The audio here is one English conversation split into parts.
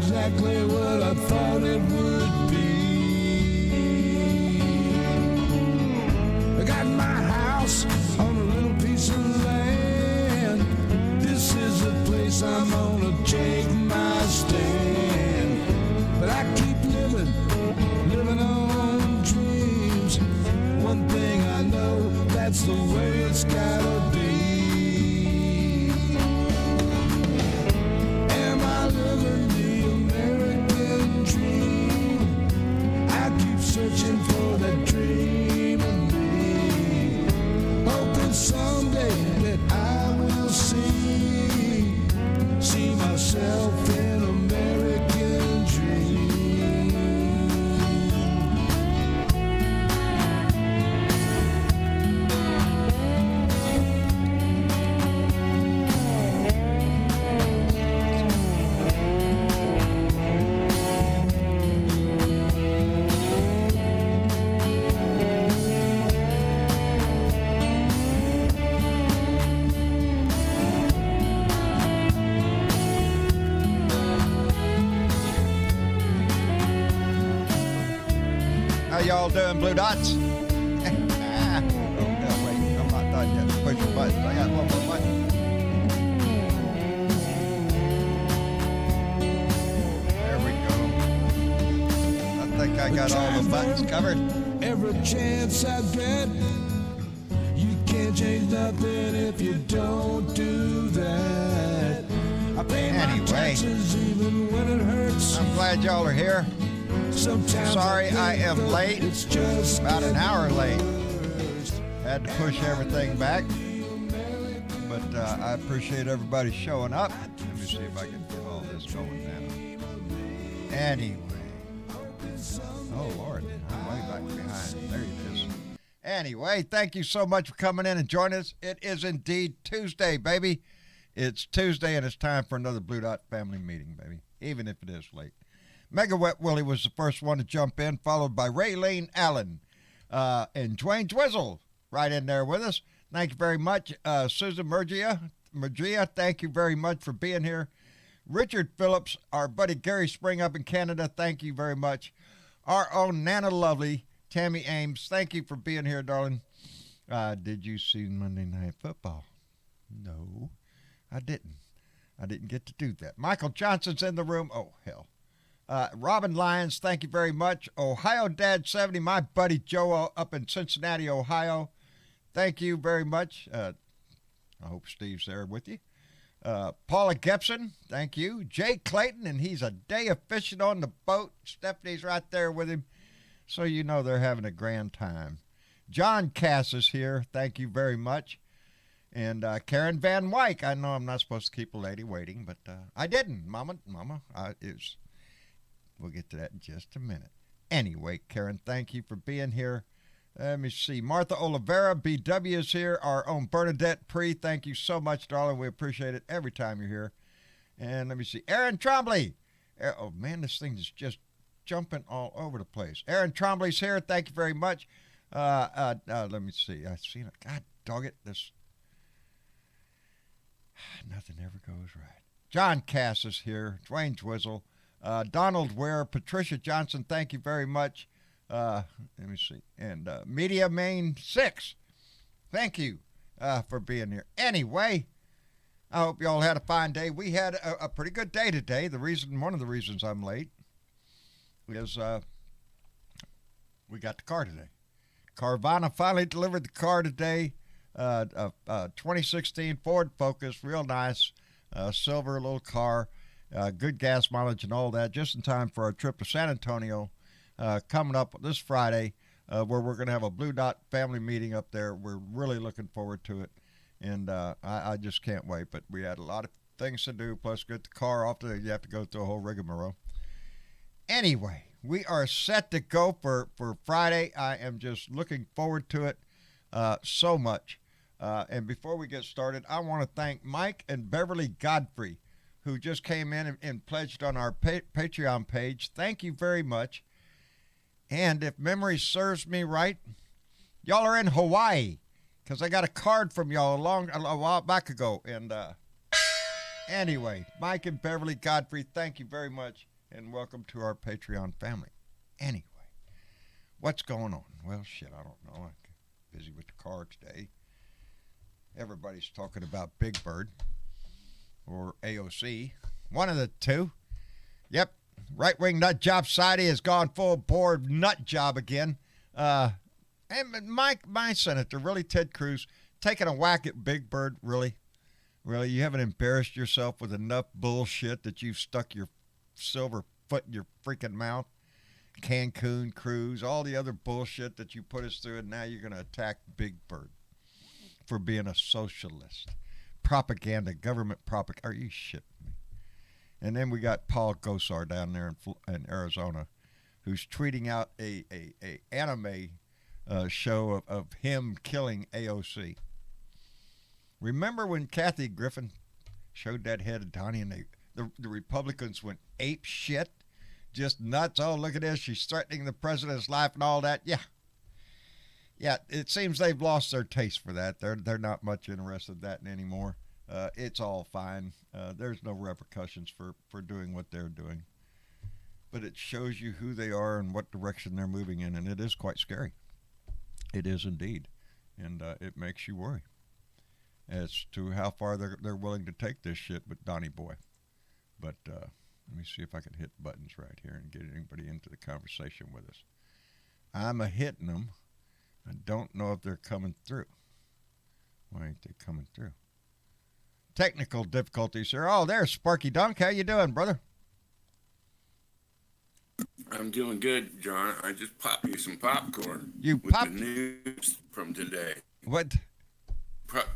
exactly what I thought it would be. I got my house on a little piece of land. This is the place I'm gonna take my stand. But I keep living on dreams. One thing I know, that's the way it's gotta be. Am I living the American dream? I keep searching for that dream of me, hoping someday that I will see myself in American dream. How y'all doing, Blue Dots? Oh, no, wait, I'm not done yet. Push your buttons. I got one more button. There we go. I think I got all the buttons covered. Every chance I get, you can't change nothing if you don't do that. I pay my taxes even when it hurts. I'm glad y'all are here. Sometimes sorry I am late. It's just about an hour late. Had to push everything back. But I appreciate everybody showing up. Let me see if I can get all this going now. Anyway. Oh, Lord. I'm way back behind. There it is. Anyway, thank you so much for coming in and joining us. It is indeed Tuesday, baby. It's Tuesday, and it's time for another Blue Dot family meeting, baby, even if it is late. Mega Wet Willie was the first one to jump in, followed by Raylene Allen and Dwayne Dwizzle right in there with us. Thank you very much. Susan Murgia, thank you very much for being here. Richard Phillips, our buddy Gary Spring up in Canada, thank you very much. Our own Nana Lovely, Tammy Ames, thank you for being here, darling. Did you see Monday Night Football? No, I didn't. I didn't get to do that. Michael Johnson's in the room. Oh, hell. Robin Lyons, thank you very much. Ohio Dad 70, my buddy Joe up in Cincinnati, Ohio. Thank you very much. I hope Steve's there with you. Paula Gepson, thank you. Jay Clayton, and he's a day of fishing on the boat. Stephanie's right there with him, so you know they're having a grand time. John Cass is here. Thank you very much. And Karen Van Wyck, I know I'm not supposed to keep a lady waiting, but I didn't. Mama, we'll get to that in just a minute. Anyway, Karen, thank you for being here. Let me see. Martha Oliveira, BW is here. Our own Bernadette Pre, thank you so much, darling. We appreciate it every time you're here. And let me see. Aaron Trombley. Oh, man, this thing is just jumping all over the place. Aaron Trombley's here. Thank you very much. Let me see. I seen it. God dog it. This. Nothing ever goes right. John Cass is here. Dwayne Dwizzle. Donald Ware, Patricia Johnson, thank you very much. Let me see. And Media Main 6, thank you for being here. Anyway, I hope you all had a fine day. We had a pretty good day today. One of the reasons I'm late is we got the car today. Carvana finally delivered the car today. 2016 Ford Focus, real nice, silver little car. Good gas mileage and all that, just in time for our trip to San Antonio coming up this Friday, where we're going to have a Blue Dot family meeting up there. We're really looking forward to it, and I just can't wait. But we had a lot of things to do, plus get the car off. You have to go through a whole rigmarole. Anyway, we are set to go for Friday. I am just looking forward to it so much. And before we get started, I want to thank Mike and Beverly Godfrey, who just came in and pledged on our Patreon page. Thank you very much. And if memory serves me right, y'all are in Hawaii, because I got a card from y'all a while back ago. And anyway, Mike and Beverly Godfrey, thank you very much. and welcome to our Patreon family. Anyway, what's going on? Well, shit, I don't know. I'm busy with the car today. Everybody's talking about Big Bird or AOC. One of the two. Yep, right-wing nut job society has gone full bore nut job again. And my senator, really, Ted Cruz, taking a whack at Big Bird, really? Really? You haven't embarrassed yourself with enough bullshit that you've stuck your silver foot in your freaking mouth? Cancun cruise, all the other bullshit that you put us through, and now you're going to attack Big Bird for being a socialist. Propaganda, government propaganda. Are you shitting me? And then we got Paul Gosar down there in Arizona, who's tweeting out a anime show of him killing AOC. Remember when Kathy Griffin showed that head of Donnie and the Republicans went ape shit? Just nuts. Oh, look at this. She's threatening the president's life and all that. Yeah, it seems they've lost their taste for that. They're not much interested in that anymore. It's all fine. There's no repercussions for doing what they're doing. But it shows you who they are and what direction they're moving in, and it is quite scary. It is indeed. And it makes you worry as to how far they're willing to take this shit with Donnie Boy. But let me see if I can hit buttons right here and get anybody into the conversation with us. I'm hitting them. I don't know if they're coming through. Why ain't they coming through? Technical difficulties here. Oh, there's Sparky Dunk. How you doing, brother? I'm doing good, John. I just popped you some popcorn. You with popped the news from today. What?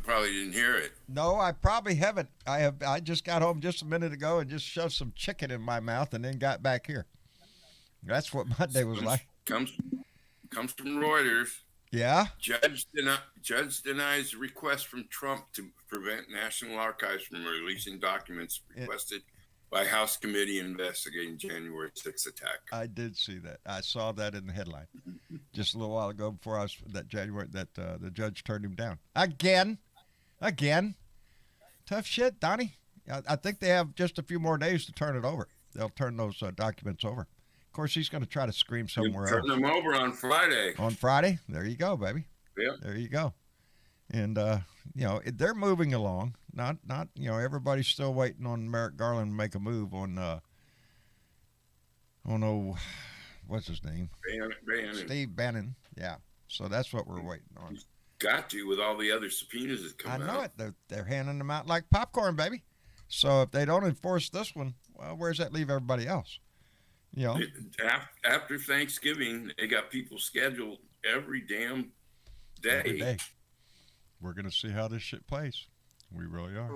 Probably didn't hear it. No, I probably haven't. I just got home just a minute ago and just shoved some chicken in my mouth and then got back here. That's what my day was like. Comes from Reuters. Yeah? Judge denies request from Trump to prevent National Archives from releasing documents requested by House Committee investigating January 6th attack. I did see that. I saw that in the headline just a little while ago before the judge turned him down. Again. Tough shit, Donnie. I think they have just a few more days to turn it over. They'll turn those documents over. Of course, he's going to try to scream somewhere else. Turn them over on Friday. On Friday? There you go, baby. Yep. There you go. And, they're moving along. Not everybody's still waiting on Merrick Garland to make a move on, what's his name? Bannon. Steve Bannon. Yeah. So that's what we're waiting on. He's got to with all the other subpoenas that come out. I know it. They're handing them out like popcorn, baby. So if they don't enforce this one, well, where's that leave everybody else? After Thanksgiving, they got people scheduled every damn day. Every day. We're going to see how this shit plays. We really are.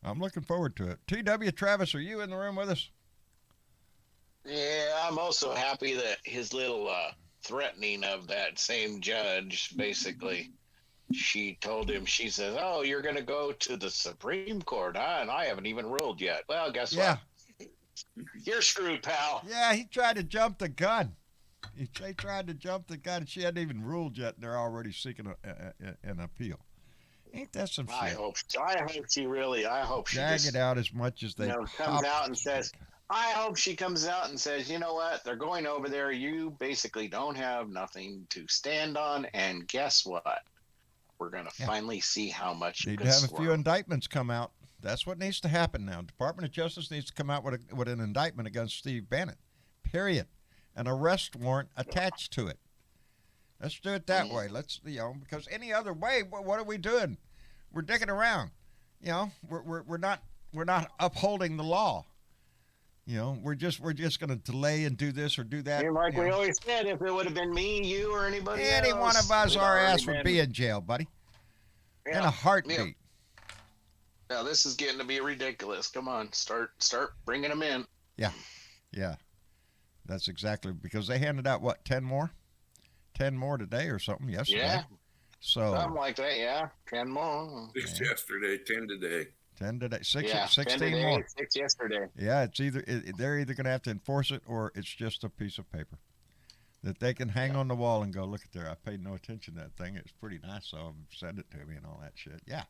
I'm looking forward to it. T.W. Travis, are you in the room with us? Yeah, I'm also happy that his little threatening of that same judge, basically, she told him, she says, oh, you're going to go to the Supreme Court, huh? And I haven't even ruled yet. Well, guess what? You're screwed, pal. Yeah, he tried to jump the gun. He tried to jump the gun. She hadn't even ruled yet, and they're already seeking an appeal. Ain't that some shit? I hope she drag it out as much as they comes out and says. I hope she comes out and says, you know what? They're going over there. You basically don't have nothing to stand on, and guess what? We're gonna finally see how much you need can to have squirm. a few indictments come out. That's what needs to happen now. Department of Justice needs to come out with an indictment against Steve Bannon. Period. An arrest warrant attached to it. Let's do it that way. Let's, because any other way, what are we doing? We're dicking around. We're not upholding the law. We're just going to delay and do this or do that. Like we always said, if it would have been me, you, or anybody else, any one of us, our ass would be in jail, buddy. In a heartbeat. Now this is getting to be ridiculous. Come on, start bringing them in. Yeah. That's exactly, because they handed out, 10 more? 10 more today or something yesterday. Yeah. So something like that, yeah. 10 more. 6 yesterday, 10 today. 10 today. 16 today, more. 6 yesterday. Yeah, they're either going to have to enforce it or it's just a piece of paper that they can hang on the wall and go, look at there. I paid no attention to that thing. It's pretty nice, so send it to me and all that shit. Yeah.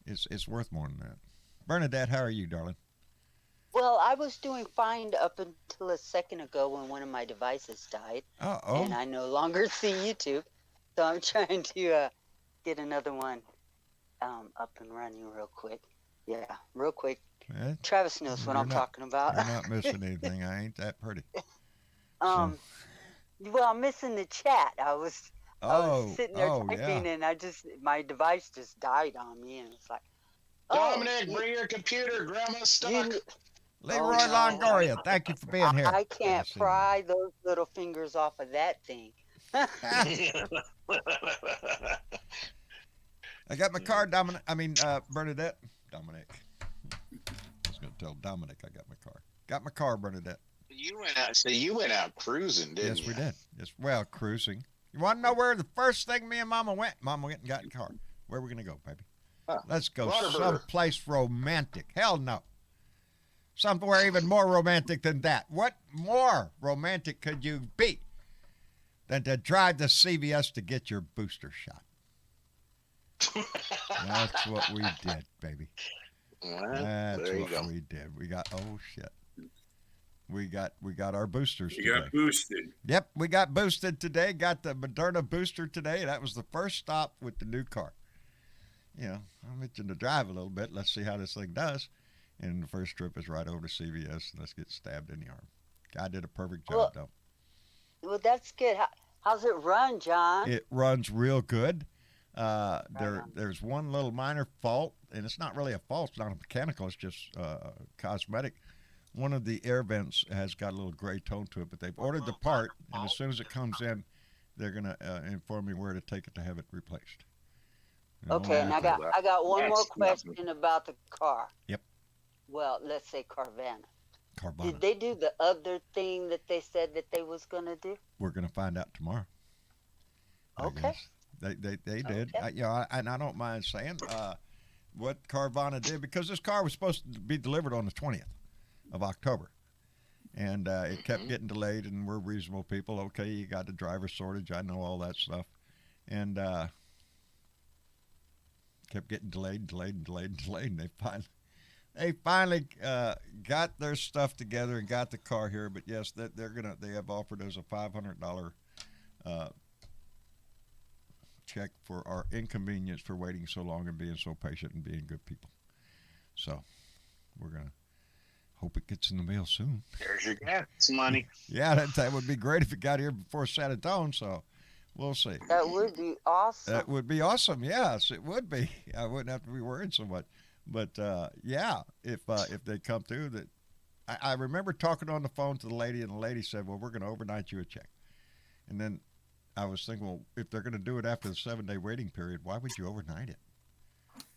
It's worth more than that. Bernadette, how are you, darling? Well, I was doing fine up until a second ago when one of my devices died, and Uh-oh. I no longer see YouTube. So I'm trying to get another one up and running real quick. Yeah, real quick. Eh, Travis knows what You're I'm not talking about. you're not missing anything. I ain't that pretty. So, um, well, I'm missing the chat. I was sitting there yeah. typing, and my device just died on me, and it's like, oh, Dominic, bring your computer. Grandma's stuck. you. Oh Leroy no, Longoria, thank you for being here. I can't see pry those little fingers off of that thing. I got my car, Dominic. Bernadette. Dominic. I was going to tell Dominic I got my car. Got my car, Bernadette. You went out cruising, didn't you? Yes, we did. Yes, well, cruising. You want to know where the first thing me and Mama went? Mama went and got in the car. Where are we going to go, baby? Huh. Let's go Waterbury. someplace romantic. Hell no. Somewhere even more romantic than that. What more romantic could you be than to drive to CVS to get your booster shot? That's what we did, baby. Well, That's there you what go. we did. We got shit. We got our boosters You today. got boosted. Yep, we got boosted today. Got the Moderna booster today. That was the first stop with the new car. You know, I'm itching to drive a little bit. Let's see how this thing does. And the first trip is right over to CVS, and let's get stabbed in the arm. Guy did a perfect job, though. Well, that's good. How's it run, John? It runs real good. There's one little minor fault, and it's not really a fault. It's not a mechanical. It's just cosmetic. One of the air vents has got a little gray tone to it, but they've ordered the part, and as soon as it comes in, they're gonna inform me where to take it to have it replaced. You know, Okay, and I got one more question about the car. Yep. Well, let's say Carvana. Carvana. Did they do the other thing that they said that they was gonna do? We're gonna find out tomorrow. I Okay. guess. They did. Okay. And I don't mind saying what Carvana did, because this car was supposed to be delivered on the 20th of October, and it kept getting delayed. And we're reasonable people. Okay, you got the driver shortage. I know all that stuff, and kept getting delayed. And they finally got their stuff together and got the car here. But yes, they have offered us a $500 check for our inconvenience for waiting so long and being so patient and being good people. So we're gonna hope it gets in the mail soon. There's your gas money. Yeah, that would be great if it got here before San Antonio. So we'll see. That would be awesome. That would be awesome. Yes, it would be. I wouldn't have to be worried so much. But yeah, if they come through, that I remember talking on the phone to the lady, and the lady said, "Well, we're going to overnight you a check." And then I was thinking, well, if they're going to do it after the 7-day waiting period, why would you overnight it?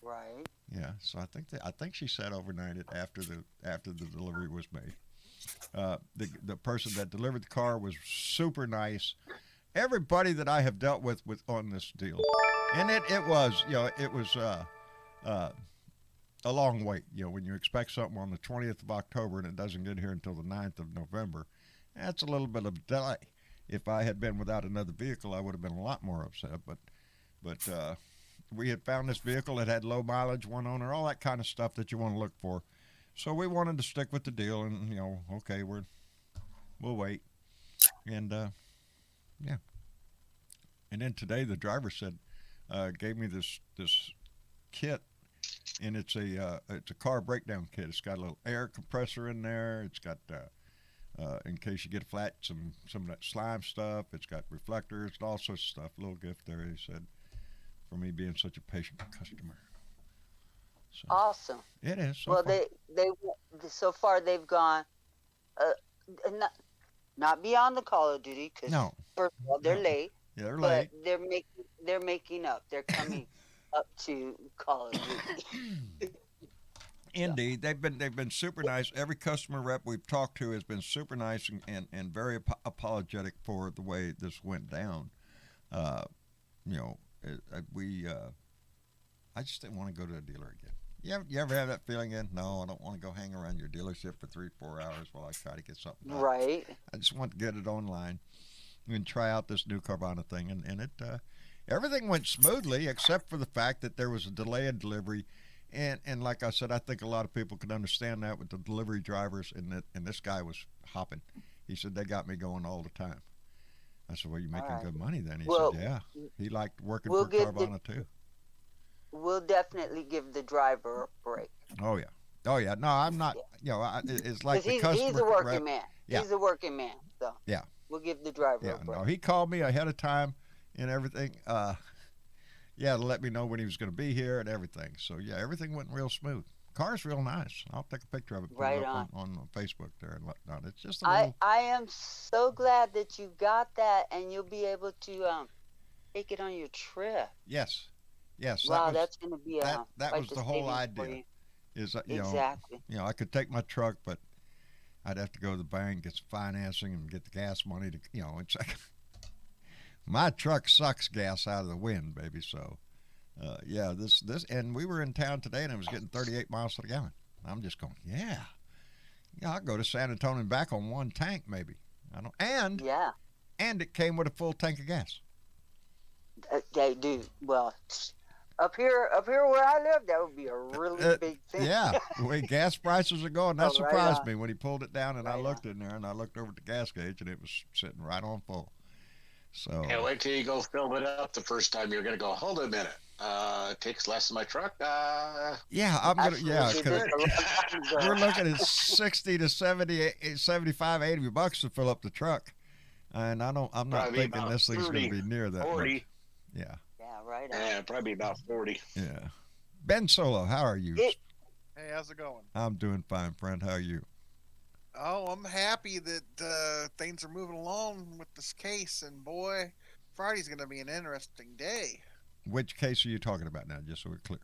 Right. Yeah, so I think she said overnight it after the delivery was made. The person that delivered the car was super nice. Everybody that I have dealt with on this deal, and it was a long wait. You know, when you expect something on the 20th of October and it doesn't get here until the 9th of November, that's a little bit of a delay. If I had been without another vehicle, I would have been a lot more upset. But we had found this vehicle that had low mileage, one owner, all that kind of stuff that you want to look for. So we wanted to stick with the deal, and okay, we'll wait. And yeah. And then today the driver said, gave me this kit, and it's a car breakdown kit. It's got a little air compressor in there. It's got in case you get a flat, some of that slime stuff. It's got reflectors and all sorts of stuff. A little gift there, he said, for me being such a patient customer. So, Awesome. it is. So Well, far. they so far they've gone, not beyond the Call of Duty, because No. first of all they're No. late, Yeah, they're but late. they're making up. They're coming up to Call of Duty. Indeed, they've been super nice. Every customer rep we've talked to has been super nice and very apologetic for the way this went down. I just didn't want to go to a dealer again. You ever have that feeling again? No, I don't want to go hang around your dealership for 3-4 hours while I try to get something done. Right. I just want to get it online and try out this new Carvana thing, and it everything went smoothly except for the fact that there was a delay in delivery. And like I said, I think a lot of people could understand that with the delivery drivers, and this guy was hopping. He said, they got me going all the time. I said, well, you're making good money then. He said, yeah. He liked working for Carvana too. We'll definitely give the driver a break. Oh, yeah. Oh, yeah. No, I'm not, it's like the customer. He's a working man. Yeah. He's a working man. So yeah. We'll give the driver a break. No, he called me ahead of time and everything. To let me know when he was going to be here and everything. So, yeah, everything went real smooth. Car's real nice. I'll take a picture of it, put it up on Facebook there and whatnot. It's just a little... I am so glad that you got that, and you'll be able to take it on your trip. Yes. Wow, that's going to be that was the whole idea. Is exactly. I could take my truck, but I'd have to go to the bank, get some financing, and get the gas money to, it's like my truck sucks gas out of the wind, baby. So, this, and we were in town today, and it was getting 38 miles to the gallon. I'm just going, I'll go to San Antonio and back on one tank, maybe. And it came with a full tank of gas. They do. Well, up here where I live, that would be a really big thing. Yeah, the way gas prices are going, that surprised me when he pulled it down, and I looked in there, and I looked over at the gas gauge, and it was sitting right on full. So. Can't wait till you go fill it up the first time. You're going to go, hold a minute. It takes less than my truck. Yeah, I'm going to, because we're looking at 60 to 70, 75, 80 bucks to fill up the truck. And I'm not thinking this thing's going to be near that 40. Much. Yeah. Yeah, right on. Yeah, probably about 40. Yeah. Ben Solo, how are you? Hey, how's it going? I'm doing fine, friend. How are you? Oh, I'm happy that things are moving along with this case, and boy, Friday's going to be an interesting day. Which case are you talking about now, just so we're clear?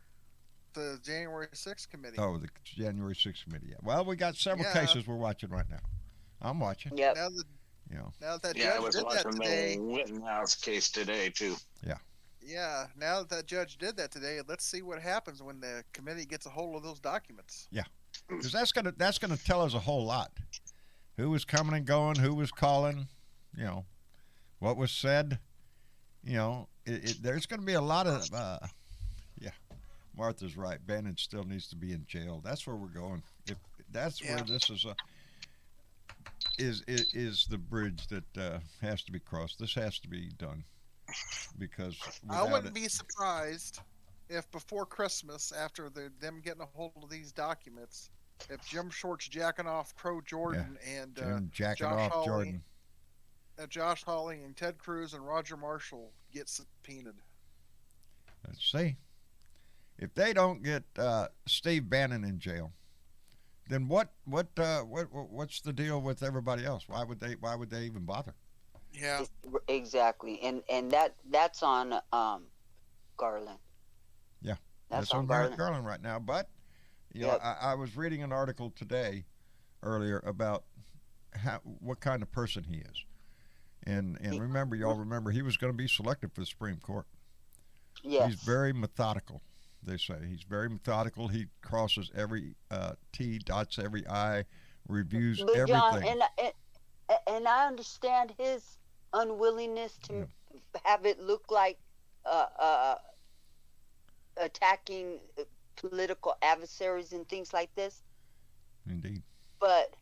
The January 6th committee. Oh, the January 6th committee. Yeah. Well, we got several cases we're watching right now. I'm watching. Yeah. Now that I judge was did watching that today. the Wittenhouse case today too. Yeah. Yeah. Now that judge did that today, let's see what happens when the committee gets a hold of those documents. Yeah. Because that's gonna tell us a whole lot. Who was coming and going? Who was calling? What was said? There's going to be a lot of. Martha's right. Bannon still needs to be in jail. That's where we're going. If that's where this is the bridge that has to be crossed. This has to be done because I wouldn't be surprised if before Christmas, after them getting a hold of these documents, if Jim Short's jacking off Crow Jordan and Josh Hawley and Ted Cruz and Roger Marshall get subpoenaed. Let's see. If they don't get Steve Bannon in jail, then what's the deal with everybody else? Why would they even bother? Yeah, exactly, and that's on Garland. Yeah, that's on Garland right now. But I was reading an article today earlier about what kind of person he is, and remember he was going to be selected for the Supreme Court. Yes. He's very methodical. They say he's very methodical. He crosses every T, dots every I, reviews everything. John, and I understand his unwillingness to have it look like attacking political adversaries and things like this. Indeed. But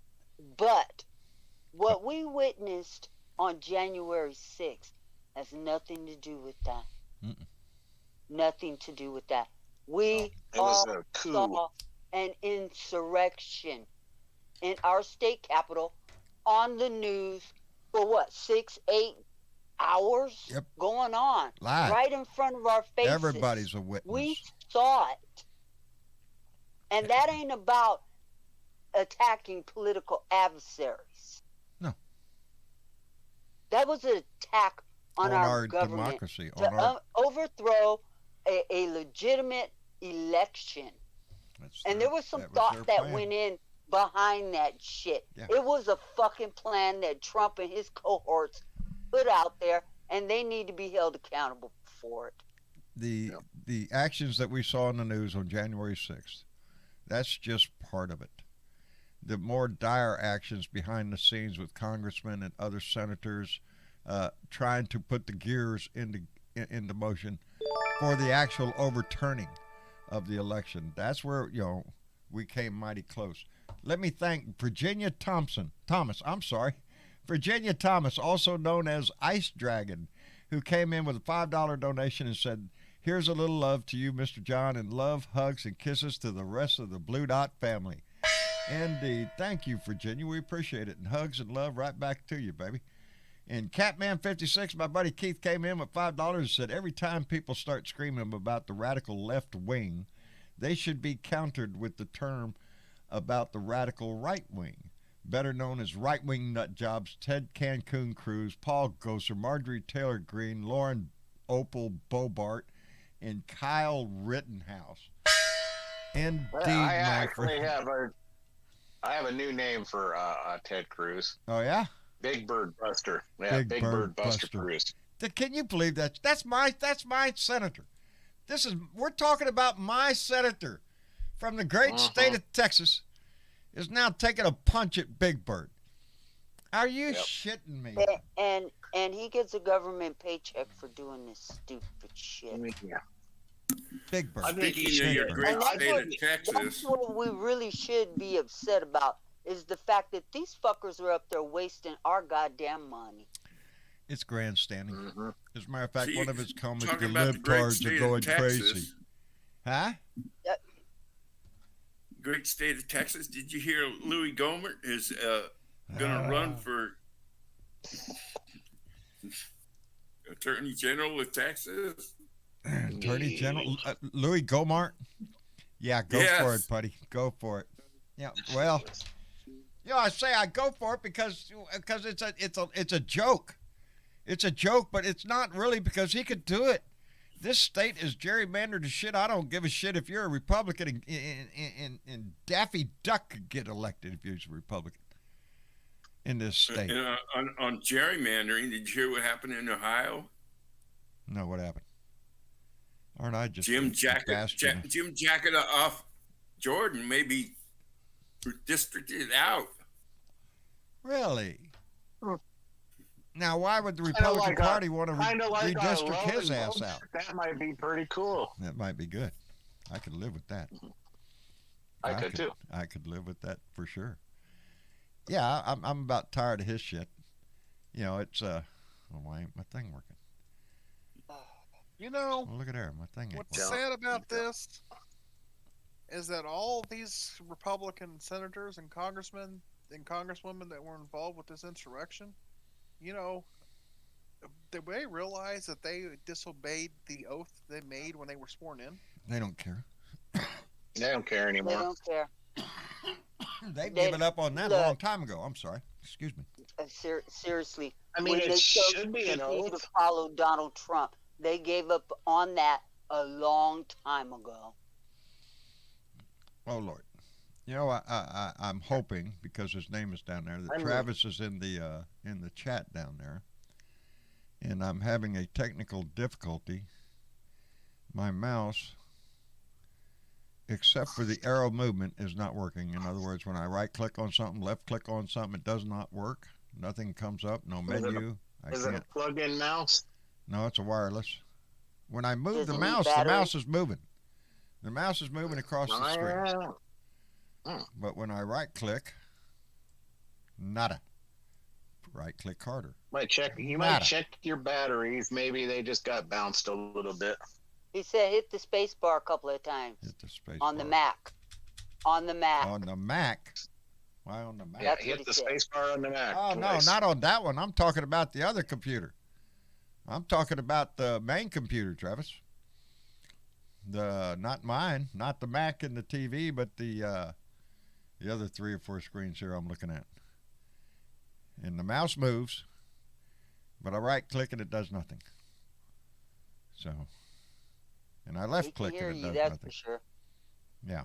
what we witnessed on January 6th has nothing to do with that. Mm-mm. Nothing to do with that. We was all a coup. saw an insurrection in our state capital on the news for 6-8 hours going on Live. right in front of our faces. Everybody's a witness. We saw it. And that ain't about attacking political adversaries. No. That was an attack on our government democracy, to overthrow a legitimate election. And there was some thought that went in behind that shit. Yeah. It was a fucking plan that Trump and his cohorts put out there, and they need to be held accountable for it. The actions that we saw in the news on January 6th, that's just part of it. The more dire actions behind the scenes with congressmen and other senators trying to put the gears into motion for the actual overturning of the election. That's where, we came mighty close. Let me thank Virginia Thomas, Virginia Thomas, also known as Ice Dragon, who came in with a $5 donation and said, here's a little love to you, Mr. John, and love, hugs, and kisses to the rest of the Blue Dot family. Indeed. Thank you, Virginia. We appreciate it. And hugs and love right back to you, baby. And Catman56, my buddy Keith, came in with $5 and said, every time people start screaming about the radical left wing, they should be countered with the term about the radical right wing, better known as right-wing nut jobs Ted Cancun Cruz, Paul Gosar, Marjorie Taylor Greene, Lauren Opal Bobart, and Kyle Rittenhouse. Indeed, I have a new name for Ted Cruz. Oh, yeah? Big Bird Buster. Yeah, Big Bird Buster Cruz. Can you believe that? That's my senator. We're talking about my senator from the great state of Texas is now taking a punch at Big Bird. Are you shitting me? And he gets a government paycheck for doing this stupid shit. Yeah. Big Bird. Speaking of your great state of Texas, that's what we really should be upset about, is the fact that these fuckers are up there wasting our goddamn money. It's grandstanding. Mm-hmm. As a matter of fact, one of his comments, the talking about the great libtards state are of going Texas. crazy. Huh? Great state of Texas. Did you hear Louis Gohmert is going to run for Attorney General of Texas? Attorney General Louis Gohmert? Yeah, go for it, buddy. Go for it. Yeah, well, I say I go for it because it's a joke. It's a joke, but it's not really, because he could do it. This state is gerrymandered to shit. I don't give a shit if you're a Republican and Daffy Duck could get elected if he was a Republican in this state. On gerrymandering, did you hear what happened in Ohio? No, what happened? Aren't I just Jim Jacket off Jordan may be districted out. Really? Now, why would the Republican Party want to redistrict his ass out? That might be pretty cool. That might be good. I could live with that. I could too. I could live with that for sure. Yeah, I'm about tired of his shit. It's why ain't my thing working? Well, look at her. My thing ain't What's working. sad about this is that all these Republican senators and congressmen and congresswomen that were involved with this insurrection, did they realize that they disobeyed the oath they made when they were sworn in? They don't care. They don't care anymore. They don't care. They've given up on that a long time ago. I'm sorry. Excuse me. Seriously. I mean, when it they chose should be to an continue oath. to follow Donald Trump, they gave up on that a long time ago. Oh Lord. I'm hoping, because his name is down there, that Travis is in the chat down there, and I'm having a technical difficulty. My mouse, except for the arrow movement, is not working. In other words, when I right click on something, left click on something, it does not work. Nothing comes up. No menu. Is it a plug-in mouse? No, it's a wireless. When I move Does the it need mouse is moving. The mouse is moving across the screen. But when I right click, nada. Right click harder. You might check your batteries. Maybe they just got bounced a little bit. He said hit the space bar a couple of times. Hit the space on bar. the Mac. On the Mac. On the Mac? Why on the Mac? Yeah, hit the space bar on the Mac. Oh, twice. no, not on that one. I'm talking about the other computer. I'm talking about the main computer, Travis. Not mine, not the Mac and the TV, but the other 3 or 4 screens here I'm looking at. And the mouse moves, but I right click and it does nothing. So, and I left click and it does that's nothing. for sure. Yeah,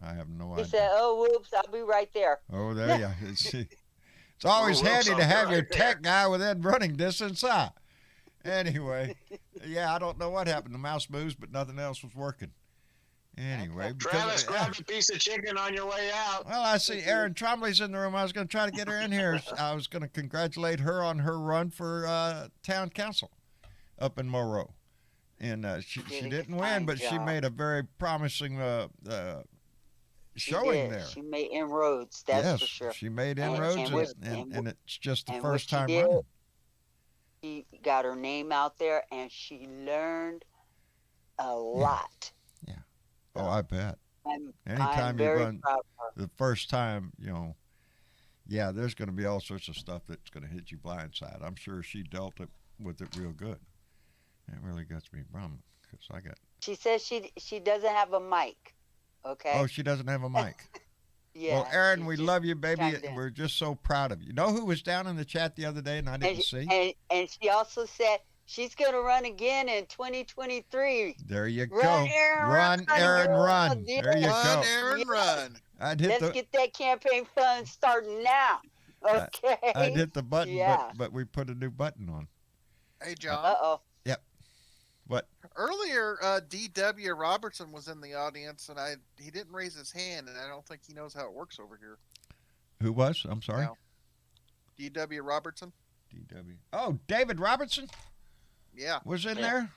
I have no He idea. said, "Oh, whoops! I'll be right there." Oh, there you go. It's always handy to have your tech guy within running distance. Anyway, yeah, I don't know what happened. The mouse moves, but nothing else was working. Anyway, Travis, grab a piece of chicken on your way out. Well, I see Erin Trombley's in the room. I was going to try to get her in here. I was going to congratulate her on her run for town council up in Monroe. and she Did a didn't win, fine but she job. made a very promising She showing did. there. She made inroads, that's Yes, for sure. she made And- inroads, and what- and it's just the and what first she time did- running. She got her name out there, and she learned a lot. Oh, I bet. I'm Anytime you very run proud of her. the first time, yeah, there's going to be all sorts of stuff that's going to hit you blindside. I'm sure she dealt with it real good. It really gets me bummed because I got. She says she doesn't have a mic. Okay. Oh, she doesn't have a mic. Yeah. Well, Aaron, she we just love you, baby. chimed in. We're just so proud of you. You know who was down in the chat the other day and I didn't see? And she also said she's going to run again in 2023. There you go. Run, Aaron, Run, Aaron, girl. run. Yeah. There you Run, go. Aaron, Yeah. run. I'd hit Let's get that campaign fund starting now. Okay. I'd hit the button, Yeah. but we put a new button on. Hey, John. Uh-oh. What? Earlier, D.W. Robertson was in the audience, and he didn't raise his hand, and I don't think he knows how it works over here. Who was? I'm sorry. No. D.W. Robertson? DW. Oh, David Robertson Yeah. was in Yeah. there.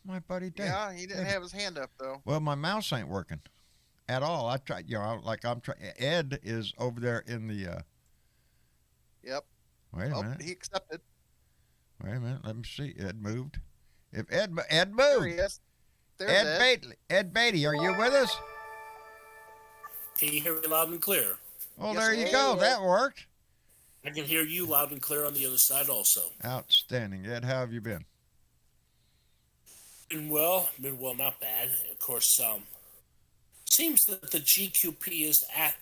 My buddy Dave. Yeah, he didn't Good. have his hand up, though. Well, my mouse ain't working at all. I tried, I'm trying. Ed is over there in the. Yep. Wait a Oh, minute. he accepted. Wait a minute. Let me see. Ed moved. If Ed There moved. he is. There's Ed Ed. Beatty. Ed Beatty, are you with us? Can you hear me loud and clear? Well, Yes, there you sir. go. That worked. I can hear you loud and clear on the other side also. Outstanding. Ed, how have you been? Been well, not bad. Of course, seems that the GQP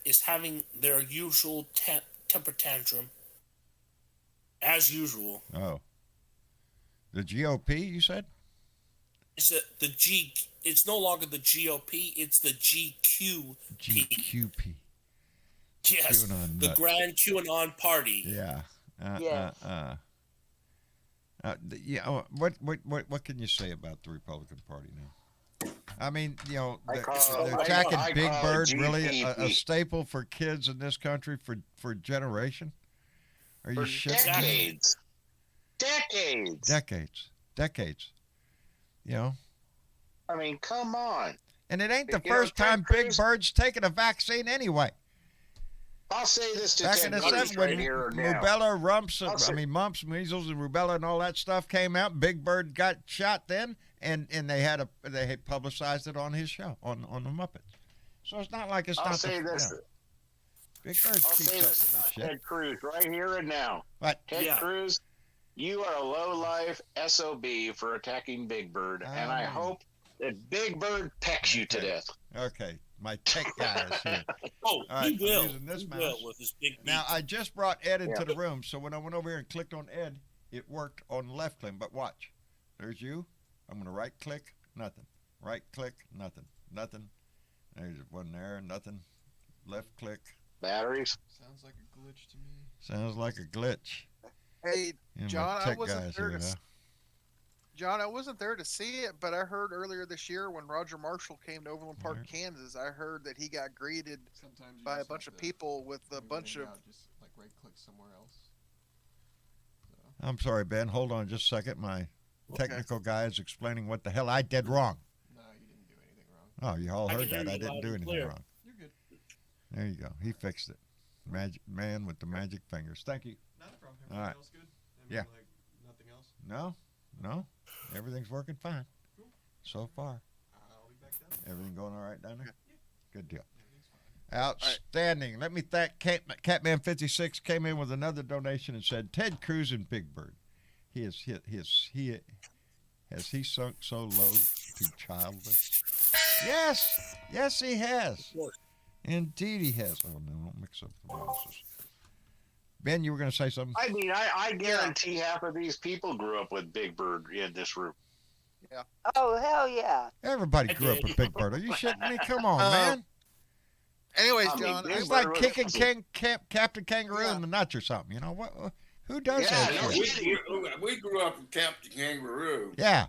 is having their usual temper tantrum, as usual. Oh. The GOP, you said? Is it the G? It's no longer the GOP. It's the GQP. GQP. Yes, QAnon the nuts. Grand QAnon Party. Yeah. Yes. What can you say about the Republican Party now? I mean, they're I attacking call Big it Bird, really a GPP. staple for kids in this country for generation. Are you For shitting me? decades. Decades. I mean, come on. And it ain't the You know, first Ted time Big Cruz- Bird's taken a vaccine anyway. I'll say this to Back in Ted the Cruz 70s right when here and now. rubella, say- mumps, measles, and rubella and all that stuff came out, Big Bird got shot then, and they had publicized it on his show on the Muppets. So it's not like it's I'll not. say this. Big Bird I'll keeps say up this with about this shit. Ted Cruz right here and now. But Ted Yeah. Cruz, you are a low-life SOB for attacking Big Bird, and I hope that Big Bird pecks you to death. okay, my tech guy is here. Oh, All he right, I'm will. using this He mouse. will with his big Now beak. I just brought Ed into the room, so when I went over here and clicked on Ed, it worked on the left click. But watch, there's you. I'm gonna right click, nothing. Right click, nothing. Nothing. There's one there, nothing. Left click. Batteries. Sounds like a glitch to me. Sounds like a glitch. Hey, Yeah, my John, I tech wasn't guys there here, to huh? John, I wasn't there to see it, but I heard earlier this year when Roger Marshall came to Overland Park, Alright. Kansas, I heard that he got greeted Sometimes you by a just bunch have of to, people with a when you're bunch laying of. out, just like right click somewhere else. I'm sorry, Ben. Hold on just a second. My Okay. technical guy is explaining what the hell I did wrong. No, you didn't do anything wrong. Oh, you all I heard can hear that. I you didn't loud do and anything clear. wrong. You're good. There you go. He fixed it. Magic man with the magic fingers. Thank you. Not a problem. All right. else good? Yeah. Like nothing else? No. Everything's working fine. Cool. So far. I'll be back down. Everything going all right down there? Good deal. Everything's fine. Outstanding. Let me thank Catman56 came in with another donation and said, Ted Cruz and Big Bird. Has he sunk so low to childless? Yes, he has. Indeed, he has. Oh no, don't mix up the mouses. Ben, you were going to say something? I mean, I guarantee half of these people grew up with Big Bird in this room. Oh, hell yeah. Everybody I grew up did. with Big Bird. Are you shitting me? Come on, Uh, man. Anyways, I mean, John, Big It's Bird like was- kicking Captain Kangaroo Yeah. in the nuts or something. You know what? Who does Yeah, that no, shit? We grew up with Captain Kangaroo. Yeah.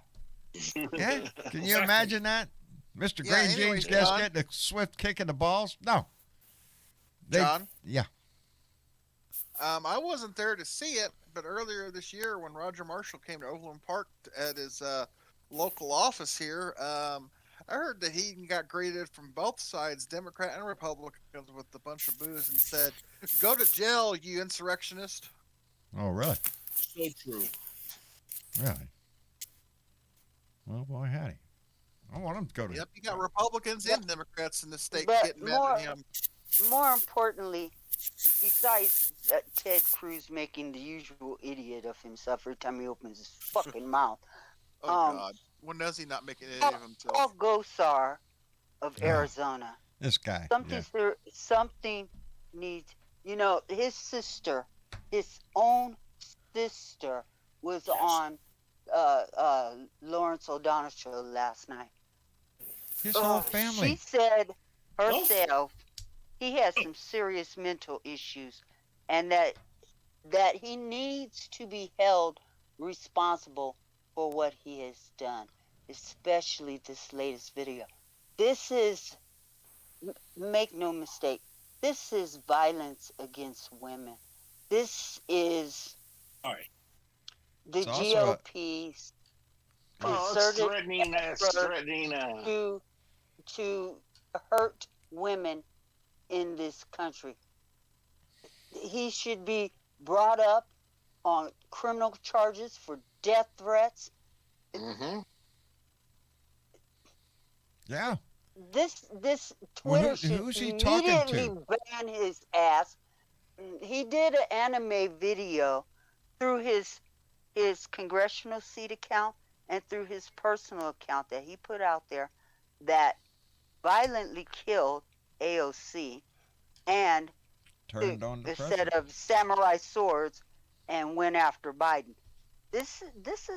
Yeah. Can you imagine that? Mr. Yeah, Green anyways, Jeans just John. getting a swift kick in the balls? No. John? Yeah. I wasn't there to see it, but earlier this year when Roger Marshall came to Overland Park at his local office here. I heard that he got graded from both sides, Democrat and Republicans, with a bunch of boos and said, "Go to jail, you insurrectionist." Oh, really? So true. Really? Well, boy, howdy. I want him to go to. Yep, you got Republicans and Democrats in the state But getting mad at him. more importantly, besides Ted Cruz making the usual idiot of himself every time he opens his fucking mouth, Oh God, when does he not make an idiot of himself? Paul Gosar of Arizona. This guy. Something needs. You know, his sister, his own sister, was on Lawrence O'Donnell's show last night. His whole family. She said herself he has some serious mental issues, and that he needs to be held responsible for what he has done, especially this latest video. This is, make no mistake, this is violence against women. This is the GOP's concerted effort to hurt women in this country. He should be brought up on criminal charges for death threats. Mm-hmm. Yeah. This Twitter who's he should talking immediately ban his ass. He did an anime video through his congressional seat account and through his personal account that he put out there that violently killed AOC and turned on the a president. set of samurai swords and went after Biden. This is This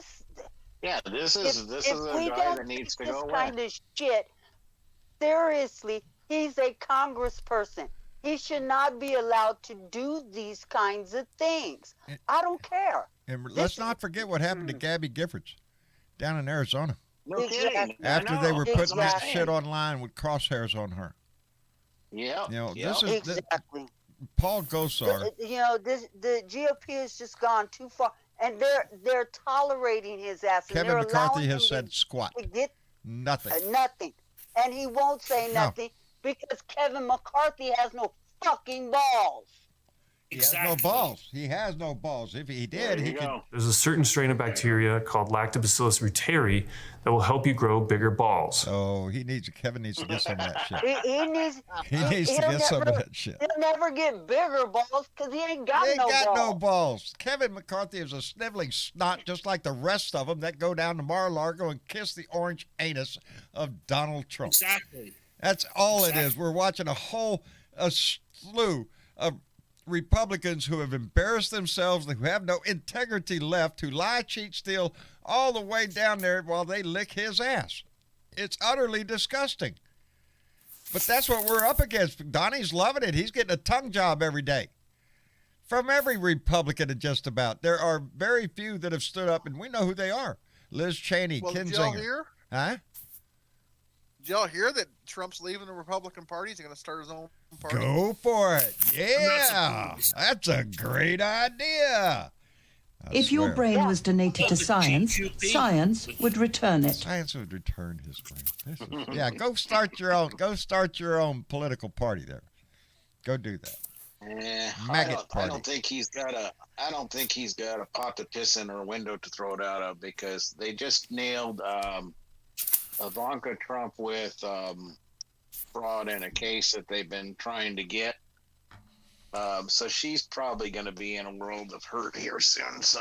is if a we guy don't that needs to take go this away. kind of shit seriously, he's a congressperson. He should not be allowed to do these kinds of things. I don't care. And let's not forget what happened to Gabby Giffords down in Arizona No kidding. after they were putting that Exactly. shit online with crosshairs on her. Yeah. You know, Yep. this is Exactly. Paul Gosar. You know, the GOP has just gone too far, and they're tolerating his ass. And Kevin they're McCarthy allowing has him said squat. to get Nothing. nothing, and he won't say No. nothing because Kevin McCarthy has no fucking balls. He has no balls. He has no balls. If he did, There he you could. go. There's a certain strain of bacteria called Lactobacillus reuteri that will help you grow bigger balls. Oh, Kevin needs to get some of that shit. He needs. He needs to he'll get some of never- that shit. He'll never get bigger balls because he ain't got He ain't no got balls. no balls. Kevin McCarthy is a sniveling snot just like the rest of them that go down to Mar-a-Lago and kiss the orange anus of Donald Trump. Exactly. That's all it is. We're watching a slew of Republicans who have embarrassed themselves, who have no integrity left, who lie, cheat, steal all the way down there while they lick his ass. It's utterly disgusting. But that's what we're up against. Donnie's loving it. He's getting a tongue job every day from every Republican just about. There are very few that have stood up, and we know who they are. Liz Cheney, Well, did y'all Kinzinger. hear? Huh? Did y'all hear that Trump's leaving the Republican Party? He's going to start his own party. Go for it. Yeah. surprised. That's a great idea. I If your swear. brain was donated to science, science would return it. Science would return his brain. Yeah, go start your own. Go start your own political party there. Go do that. Yeah, Maggot I party. don't think he's got a. I don't think he's got a pot to piss in or a window to throw it out of because they just nailed Ivanka Trump with fraud in a case that they've been trying to get. So she's probably going to be in a world of hurt here soon. So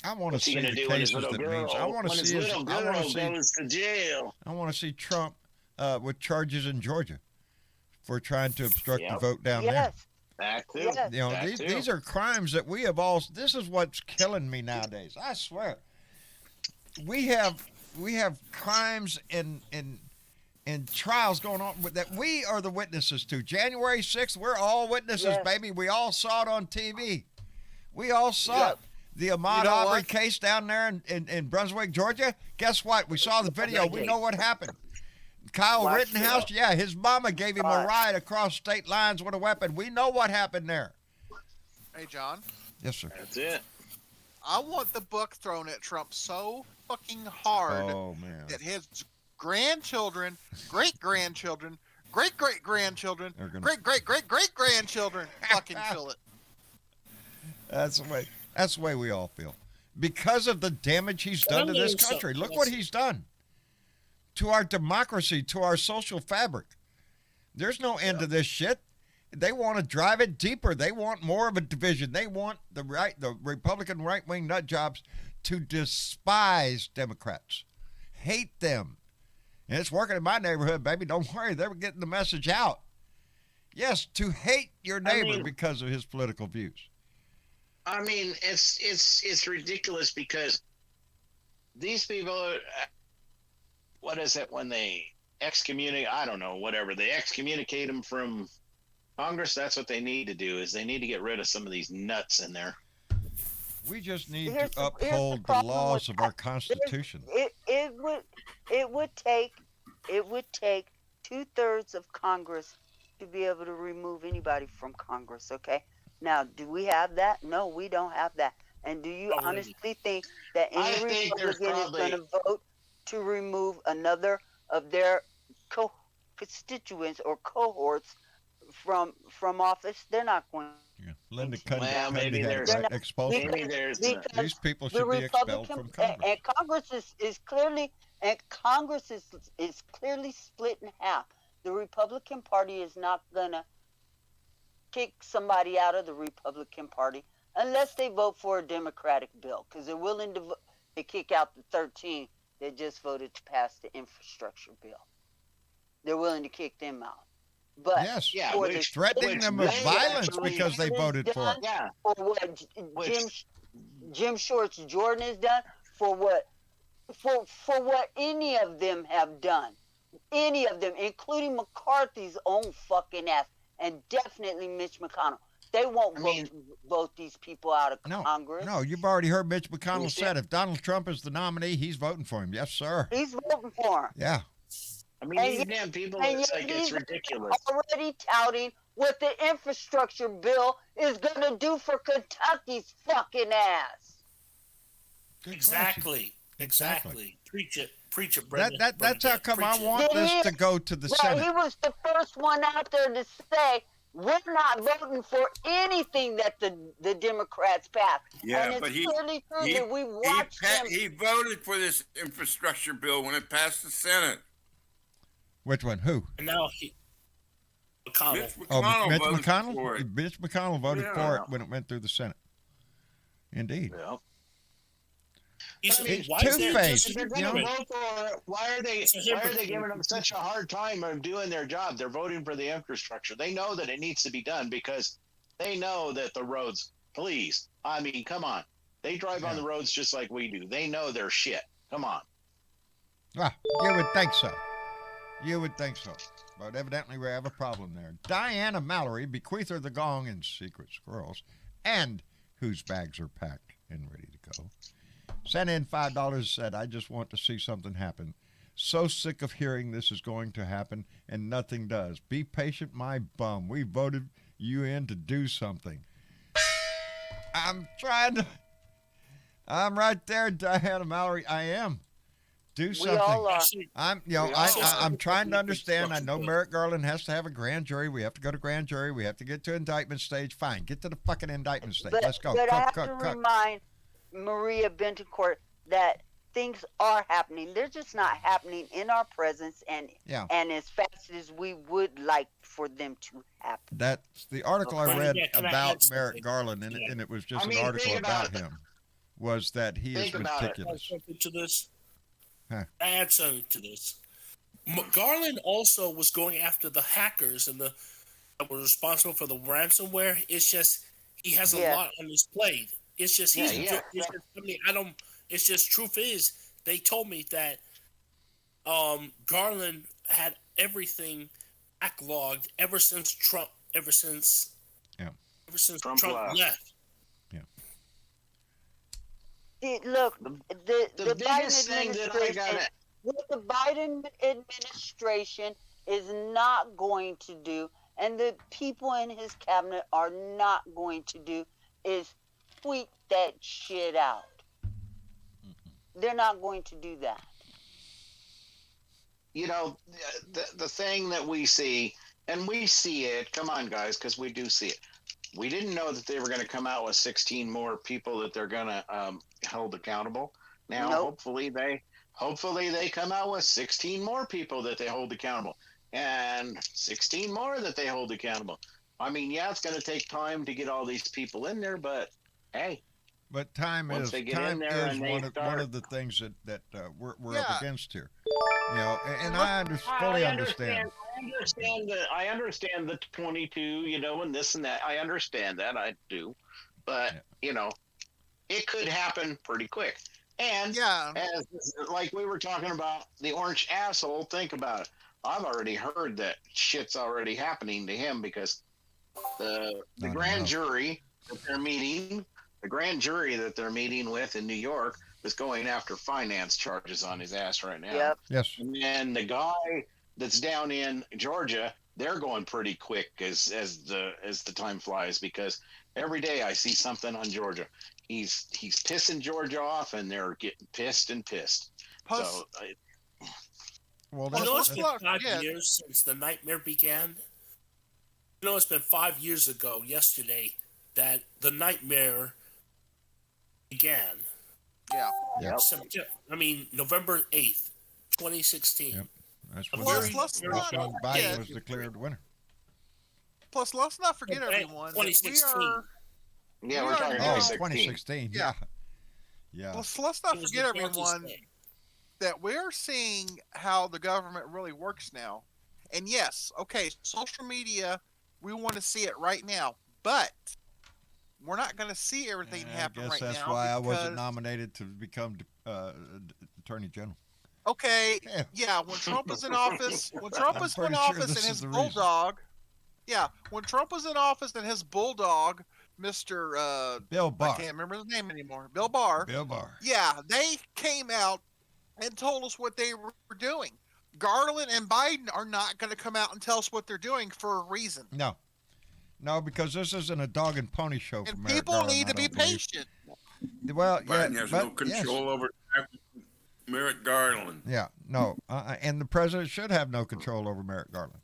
I want to what's he see going the to do when his cases little that means. I girl? want to When his see. little I girl want to see. goes to jail. I want to see Trump with charges in Georgia for trying to obstruct the Yep. vote down there. Yes. That too. Yes. You know, That these, too. these are crimes that we have all. This is what's killing me nowadays. I swear. We have crimes and trials going on that we are the witnesses to. January 6th, we're all witnesses, Yes. baby. We all saw it on TV. We all saw Yep. it. The Ahmaud You know Arbery what? case down there in Brunswick, Georgia. Guess what? We saw the video. We know what happened. Kyle Watch Rittenhouse, yeah, his mama gave him a Right. ride across state lines with a weapon. We know what happened there. Hey, John, Yes, sir. That's it. I want the book thrown at Trump so fucking hard Oh man. that his grandchildren, great-grandchildren, great-great-grandchildren, They're gonna- great-great-great-great-grandchildren fucking feel it. That's the way we all feel. Because of the damage he's done to this country. Look what he's done to our democracy, to our social fabric. There's no end to this shit. They want to drive it deeper. They want more of a division. They want the Republican right-wing nut jobs to despise Democrats, hate them. And it's working in my neighborhood, baby. Don't worry. They're getting the message out. Yes, to hate your neighbor because of his political views. I mean, it's ridiculous because these people, what is it when they excommunicate? I don't know, whatever. They excommunicate them from Congress. That's what they need to do. Is they need to get rid of some of these nuts in there. We just need to uphold the laws of our Constitution. It would take 2/3 of Congress to be able to remove anybody from Congress. Okay. Now, do we have that? No, we don't have that. And do you honestly think that any Republican is going to vote to remove another of their constituents or cohorts from office? They're not going. Yeah. Linda Well, maybe there's expulsion. maybe there's These people should be expelled from Congress. And Congress is clearly split in half. The Republican Party is not gonna kick somebody out of the Republican Party unless they vote for a Democratic bill, because they're willing to kick out the 13 that just voted to pass the infrastructure bill. They're willing to kick them out. But yes, which threatening them with violence because they voted for it. Yeah. For what Jim Shorts Jordan has done, for what any of them have done. Any of them, including McCarthy's own fucking ass, and definitely Mitch McConnell. They won't vote these people out of Congress. No, you've already heard Mitch McConnell said if Donald Trump is the nominee, he's voting for him. Yes, sir. He's voting for him. Yeah. I mean, these damn people, it's like it's ridiculous. Already touting what the infrastructure bill is going to do for Kentucky's fucking ass. Exactly. Preach it, Brendan. That's how come I want this to go to the Senate. He was the first one out there to say, we're not voting for anything that the Democrats pass. Yeah, and but it's clearly true that we watched him. He voted for this infrastructure bill when it passed the Senate. Which one? Who? And now McConnell. Mitch voted McConnell? for it. Mitch McConnell voted for it when it went through the Senate. Indeed. Yeah. It's two-faced. Why are they giving them such a hard time of doing their job? They're voting for the infrastructure. They know that it needs to be done because they know that the roads, please, I mean, come on. They drive on the roads just like we do. They know their shit. Come on. Well, you would think so. You would think so. But evidently we have a problem there. Diana Mallory, bequeather the gong and secret squirrels, and whose bags are packed and ready to go, sent in $5, said, I just want to see something happen. So sick of hearing this is going to happen and nothing does. Be patient, my bum. We voted you in to do something. I'm right there, Diana Mallory. I am. Do something. We all are. I'm trying to understand. I know Merrick Garland has to have a grand jury. We have to go to grand jury. We have to get to indictment stage. Fine. Get to the fucking indictment stage. Let's go. But I have to remind Maria Bentoncourt that things are happening. They're just not happening in our presence and as fast as we would like for them to happen. That's the article I read about Merrick Garland, and it was just an article about him, was that he is ridiculous. To this. Huh. Add something to this. Garland also was going after the hackers and that were responsible for the ransomware. It's just he has a lot on his plate. It's just It's just truth is they told me that Garland had everything backlogged ever since Trump left. Look, the biggest Biden thing that I administration, what the Biden administration is not going to do, and the people in his cabinet are not going to do, is tweak the that shit out. They're not going to do that. You know, the thing that we see, and we see it, come on, guys, because we do see it. We didn't know that they were going to come out with 16 more people that they're going to hold accountable. Now, Nope. hopefully they come out with 16 more people that they hold accountable, and 16 more that they hold accountable. I mean, yeah, it's going to take time to get all these people in there, but hey. But time Once is they get in there and they one start- of the things that we're Yeah. up against here. You know, and I fully understand. I understand the 22, you know, and this and that. I understand that. I do. But, Yeah. you know, it could happen pretty quick. And Yeah. as like we were talking about the orange asshole, think about it. I've already heard that shit's already happening to him because the I grand know. jury that they're meeting, with in New York is going after finance charges on his ass right now. Yep. Yes. And then the guy that's down in Georgia, they're going pretty quick as the time flies, because every day I see something on Georgia. He's pissing Georgia off, and they're getting pissed and pissed. Plus, So Well, Well, You know, it's let's been not 5 forget- years since the nightmare began. You know, it's been 5 years ago yesterday that the nightmare began. yeah. Yep. November 8th, 2016. Yep. That's when, Plus, Very- let's very not short Biden forget. was declared winner. Plus, let's not forget, Okay, everyone, that we 2016. are. yeah, We we're are talking now- 2016. 2016. Yeah. Yeah. Let's not It was forget, the Kansas everyone, Day. that we're seeing how the government really works now. And yes, okay, social media, we want to see it right now, but we're not going to see everything happen I guess right that's now. why I wasn't because- nominated to become Attorney General. Okay, Yeah. yeah, when Trump was in office, when Trump I'm was in pretty sure office this and is his the reason. bulldog, yeah, when Trump was in office and his bulldog, Mr. Bill I Barr. can't remember his name anymore, Bill Barr, Bill Barr. yeah, they came out and told us what they were doing. Garland and Biden are not going to come out and tell us what they're doing for a reason. No, because this isn't a dog and pony show for And Merrick people Garland, need I to be don't believe. patient. Well, yeah, Biden has but no control over Merrick Garland. Yes. Yeah, no, and the president should have no control over Merrick Garland.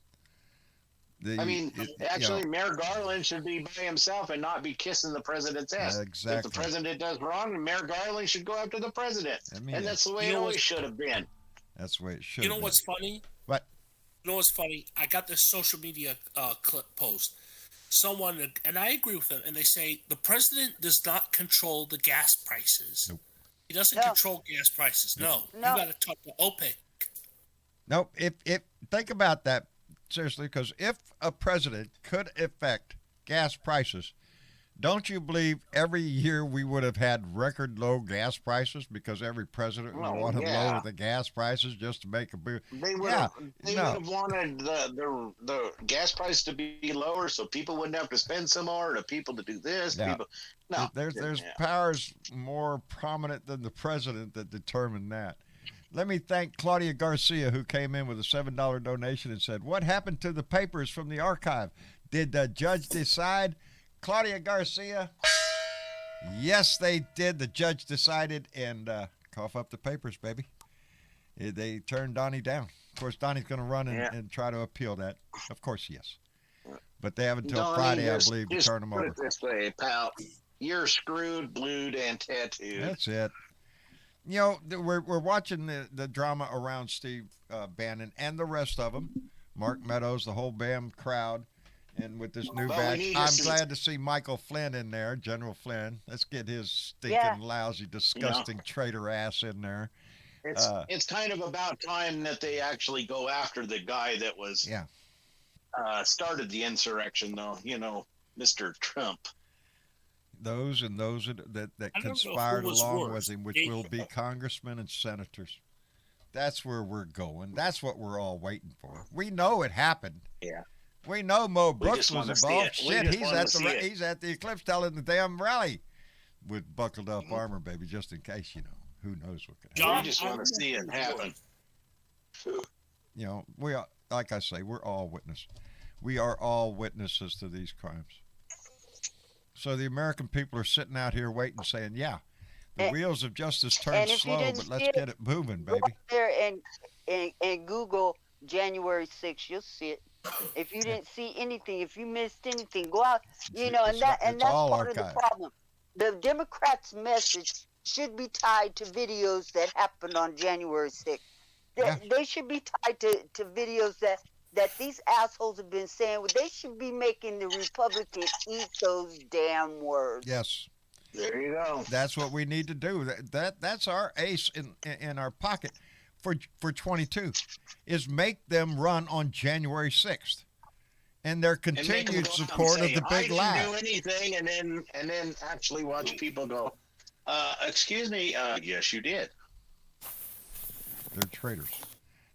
I mean, actually, Mayor Garland should be by himself and not be kissing the president's ass. If Exactly. the president does wrong, Mayor Garland should go after the president. I mean, And that's the way You it know always what's- should have been. that's the way it should. You know have what's funny? What? You know what's funny? I got this social media clip post. Someone, and I agree with them, and they say the president does not control the gas prices. Nope. He doesn't No. control gas prices. No. No. You got to talk to OPEC. No, if think about that seriously, because if a president could affect gas prices, don't you believe every year we would have had record low gas prices because every president would Oh, want to yeah. lower the gas prices just to make a big. They would Yeah, have wanted the gas price to be lower so people wouldn't have to spend some more, the people to do this. Yeah. People, no, There's yeah. powers more prominent than the president that determine that. Let me thank Claudia Garcia, who came in with a $7 donation and said, "What happened to the papers from the archive? Did the judge decide?" Claudia Garcia, yes, they did. The judge decided, and cough up the papers, baby. They turned Donnie down. Of course, Donnie's going to run and try to appeal that. Of course, yes. But they have until Donnie, Friday, I just- believe, to just turn them put over. it this way, pal. You're screwed, blued, and tattooed. That's it. You know, we're watching the drama around Steve Bannon and the rest of them, Mark Meadows, the whole BAM crowd, and with this new Well, we batch. need to I'm see- glad to see Michael Flynn in there, General Flynn. Let's get his stinking, Yeah. lousy, disgusting traitor ass in there. It's kind of about time that they actually go after the guy that was Yeah. Started the insurrection, though. You know, Mr. Trump. Those that I don't know conspired who was along worse. with him, which will be congressmen and senators. That's where we're going. That's what we're all waiting for. We know it happened. Yeah. We know Mo We Brooks just was wanna see involved. it. We Shit, just wanna see it. he's at the Eclipse telling the damn rally with buckled up armor, baby, just in case, you know. Who knows what could happen. John, We just I want to see it remember happen. You know, we are, like I say, we're all witnesses. We are all witnesses to these crimes. So the American people are sitting out here waiting, saying, "Yeah, the And- wheels of justice turn and if you slow, didn't but let's see it, get it moving, Go baby." out there and Google January 6th. You'll see it. If you didn't see anything, if you missed anything, go out. You know, and It's that's all part of the archived. problem. The Democrats' message should be tied to videos that happened on January 6th. Yeah. They should be tied to videos that these assholes have been saying. They should be making the Republicans eat those damn words. Yes, There you go. that's what we need to do. That's our ace in our pocket for 22, is make them run on January 6th, and their And make 'em continued go out and support of say, the I big didn't lie. do anything, and then actually watch people go, excuse me, yes, you did. They're traitors.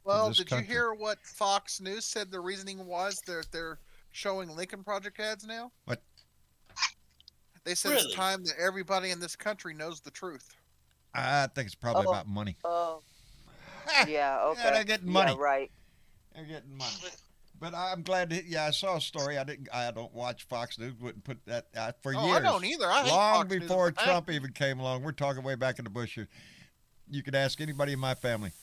Well, this did country. you hear what Fox News said the reasoning was? They're showing Lincoln Project ads now. What? They said Really? it's time that everybody in this country knows the truth. I think it's probably Oh. about money. Oh, yeah, okay. Yeah, they're getting money. Yeah, right. They're getting money. But I'm glad. I saw a story. I don't watch Fox News. Wouldn't put that for Oh, years. I don't either. I hate Long Fox News, before but Trump even came along. We're talking way back in the bush here. You could ask anybody in my family.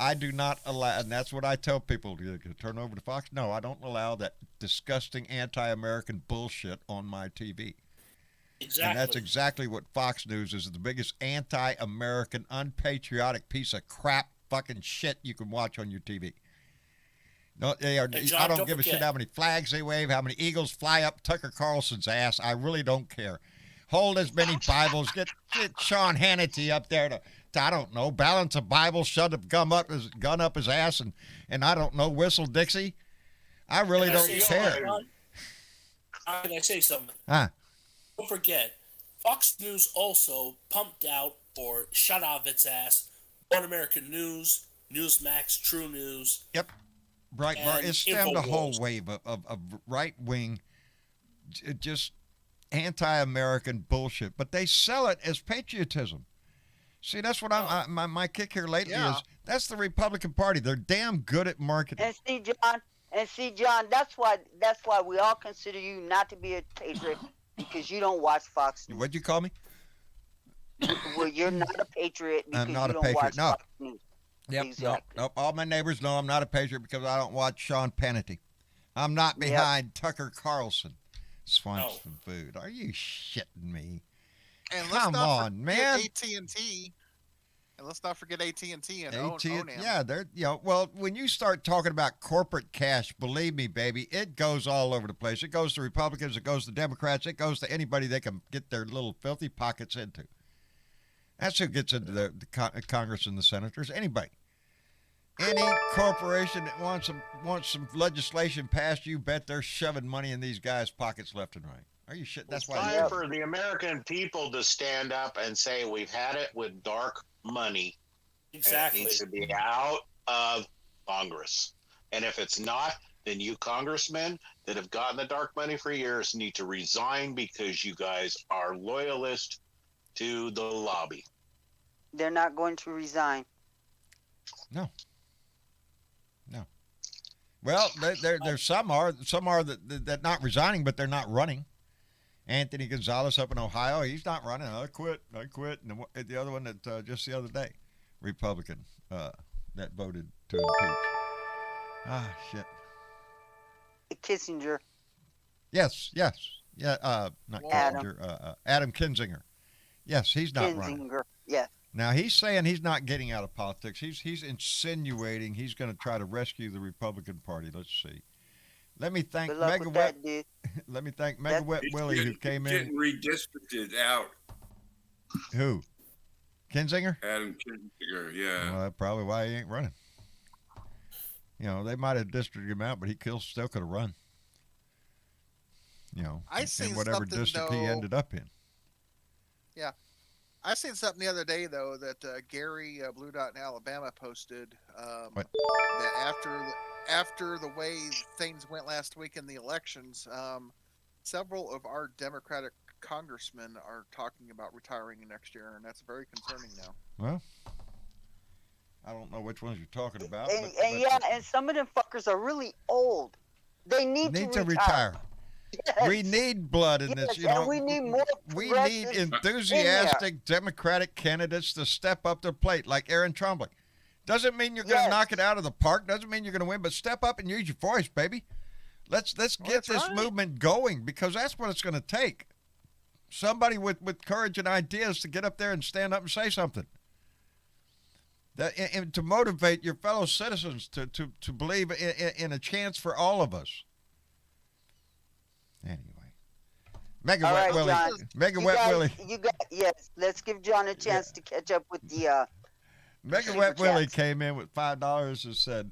I do not allow, and that's what I tell people. To turn over to Fox. No, I don't allow that disgusting anti-American bullshit on my TV. Exactly. And that's exactly what Fox News is, the biggest anti-American, unpatriotic piece of crap fucking shit you can watch on your TV. No, they are. And John, I don't don't give a shit forget. how many flags they wave, how many eagles fly up Tucker Carlson's ass. I really don't care. Hold as many Bibles. Get Sean Hannity up there to I don't know, balance a Bible, shove a gun up his ass, and I don't know, whistle Dixie. I really Can I don't say care. something, John? Can I say something? Huh? Don't forget, Fox News also pumped out or shut out of its ass One American News, Newsmax, True News. Yep. Right, And it stemmed a whole Infowars. wave of right-wing, just anti-American bullshit. But they sell it as patriotism. See, that's what my kick here lately is. That's the Republican Party. They're damn good at marketing. And see, John, that's why we all consider you not to be a patriot because you don't watch Fox News. What'd you call me? Well, you're not a patriot because I'm not you a don't patriot. watch No. Fox News. Yep. Exactly. Nope. All my neighbors know I'm not a patriot because I don't watch Sean Hannity. I'm not behind Tucker Carlson. Swamps some food. Are you shitting me? And Come on, man. AT&T. And let's not forget AT&T and AT&T, Onam. yeah, well, when you start talking about corporate cash, believe me, baby, it goes all over the place. It goes to Republicans, it goes to Democrats, it goes to anybody they can get their little filthy pockets into. That's who gets into the Congress and the senators, anybody. Any corporation that wants some legislation passed, you bet they're shoving money in these guys' pockets left and right. Are you shit? That's It's why. time for the American people to stand up and say we've had it with dark money. Exactly. It needs to be out of Congress. And if it's not, then you congressmen that have gotten the dark money for years need to resign because you guys are loyalist to the lobby. They're not going to resign. No. Well, there's some are that not resigning, but they're not running. Anthony Gonzalez up in Ohio, he's not running. I quit. And the other one that just the other day, Republican, that voted to impeach. Ah, shit. Kissinger. Yes. Yeah, not Adam. Kissinger. Adam Kinzinger. Yes, he's not running. Kinzinger. Yeah. Now, he's saying he's not getting out of politics. He's insinuating he's going to try to rescue the Republican Party. Let's see. Let me thank Good luck Mega with Wet. that, dude. Let me thank Mega Wet He's Willie who came getting in. redistricted out. Who? Kinzinger? Adam Kinzinger, yeah. Well, that's probably why he ain't running. You know, they might have districted him out, but he still could have run. You know, I in seen whatever something, district he though- ended up in. Yeah. I seen something the other day, though, that Gary Blue Dot in Alabama posted. What? That after the way things went last week in the elections, several of our Democratic congressmen are talking about retiring next year, and that's very concerning now. Well, I don't know which ones you're talking about. And some of them fuckers are really old. They need to retire. We need blood in this. Yes, You and know, we need more we need progressives in there. enthusiastic Democratic candidates to step up to the plate, like Aaron Trombley. Doesn't mean you're going to Yes. knock it out of the park. Doesn't mean you're going to win, but step up and use your voice, baby. Let's get that's this right. movement going, because that's what it's going to take. Somebody with courage and ideas to get up there and stand up and say something. That and to motivate your fellow citizens to believe in a chance for all of us. Anyway, Mega All Wet right, Willie, John. Mega You Wet guys, Willie, yes. Let's give John a chance to catch up with the. Mega Super Wet Willie chats. came in with $5 and said,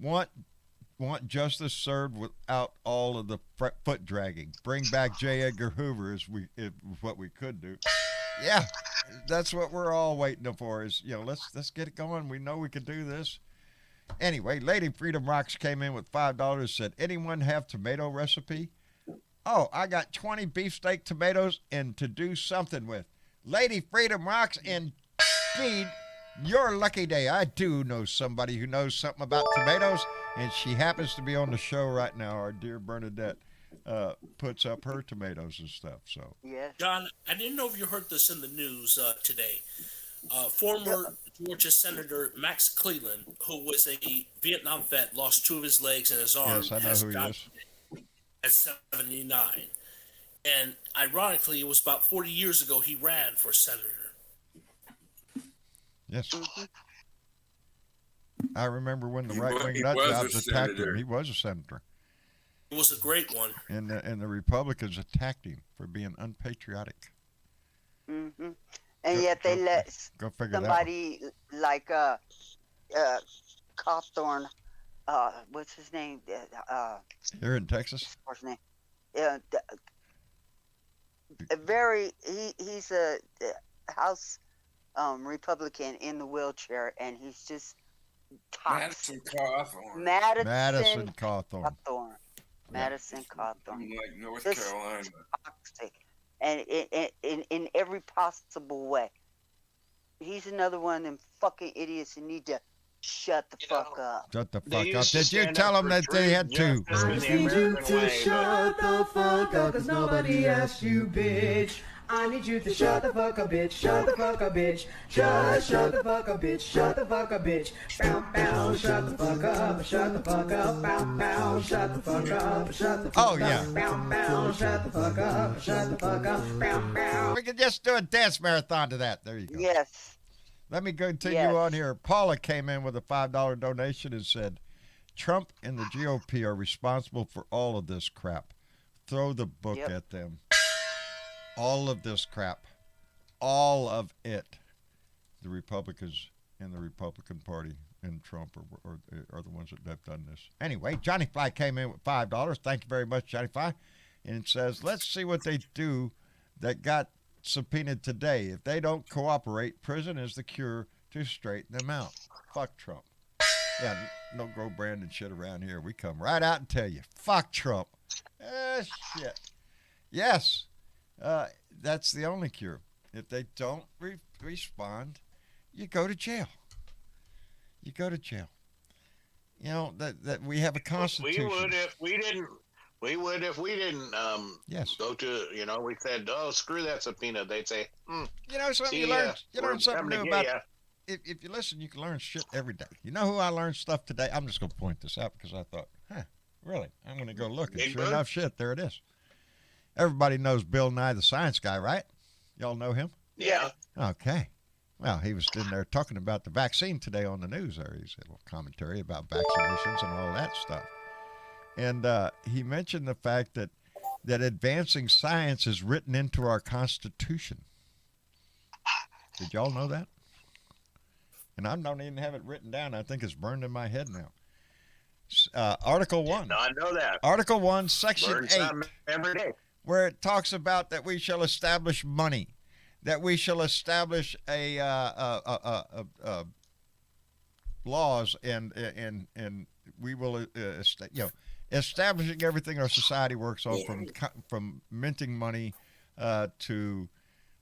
"Want justice served without all of the foot dragging. Bring back J. Edgar Hoover is what we could do." Yeah, that's what we're all waiting for. Is let's get it going. We know we could do this. Anyway, Lady Freedom Rocks came in with $5. Said, "Anyone have tomato recipe?" Oh, I got 20 beefsteak tomatoes and to do something with. Lady Freedom Rocks, indeed, your lucky day. I do know somebody who knows something about tomatoes, and she happens to be on the show right now. Our dear Bernadette puts up her tomatoes and stuff. So Yes. John, I didn't know if you heard this in the news today. Former Georgia Senator Max Cleland, who was a Vietnam vet, lost 2 of his legs and his arm. yes, I know who he is. At 79. And ironically, it was about 40 years ago he ran for senator. Yes, Mm-hmm. I remember when the He right wa- wing he nut was a jobs attacked him. senator. He was a senator, It was a great one. and the Republicans attacked him for being unpatriotic. Mm-hmm. And Go- yet they go- let Go figure that. somebody like Cawthorn, what's his name? Here in Texas. What's his name? He's a House Republican in the wheelchair, and he's just toxic. Madison Cawthorn. Madison Cawthorn. Like North This- Carolina. Toxic, and in every possible way. He's another one of them fucking idiots who need to shut the fuck up. Shut the They fuck up. used to Did you stand tell up them for that they had truth, to? justice, and the American way, but- the fuck up, cause nobody asked you, bitch. I need you to shut the fuck up, bitch. Shut the fuck up, bitch. Shut the fuck up, bitch. Shut the fuck up, bitch. Bow, bow, shut the fuck up. Shut the fuck up. Bow, bow, shut the fuck up. Shut the fuck Oh, up. yeah. Bow, bow, shut the fuck up. Shut the fuck up. Bow, bow. We could just do a dance marathon to that. There you go. Yes. Let me continue Yes. on here. Paula came in with a $5 donation and said, "Trump and the GOP are responsible for all of this crap. Throw the book Yep. at them. All of this crap. All of it." The Republicans and the Republican Party and Trump are the ones that have done this. Anyway, Johnny Fly came in with $5. Thank you very much, Johnny Fly. And it says, "Let's see what they do that got subpoenaed today. If they don't cooperate, prison is the cure to straighten them out." Fuck Trump. Yeah, no grow brand and shit around here. We come right out and tell you, fuck Trump. Shit. Yes, that's the only cure. If they don't respond, you go to jail. You go to jail. You know that we have a constitution. We would if we didn't. Yes. Go to we said, oh, screw that subpoena. They'd say, You know something. see You ya. learn We're something coming new to about. get ya. If you listen, you can learn shit every day. You know who I learned stuff today? I'm just going to point this out because I thought, really? I'm going to go look. And Big sure Bird? enough, shit, there it is. Everybody knows Bill Nye the Science Guy, right? Y'all know him? Yeah. Okay. Well, he was in there talking about the vaccine today on the news. There, he's a little commentary about vaccinations and all that stuff. And he mentioned the fact that advancing science is written into our Constitution. Did y'all know that? And I don't even have it written down. I think it's burned in my head now. Article 1. No, I know that. Article 1, Section Learn 8, something every day. where it talks about that we shall establish money, that we shall establish laws, and we will, establishing everything our society works on, from minting money to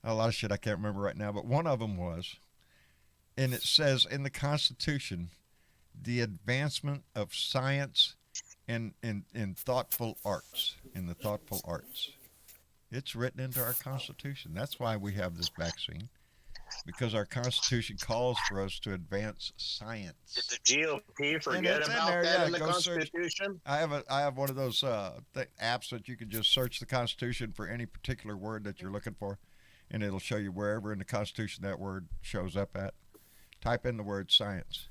a lot of shit I can't remember right now, but one of them was, and it says in the Constitution, the advancement of science in thoughtful arts, in the thoughtful arts. It's written into our Constitution. That's why we have this vaccine, because our Constitution calls for us to advance science. Did the GOP forget it's in about there, that yeah, in the go search. Constitution? I have one of those apps that you can just search the Constitution for any particular word that you're looking for, and it'll show you wherever in the Constitution that word shows up at. Type in the word science.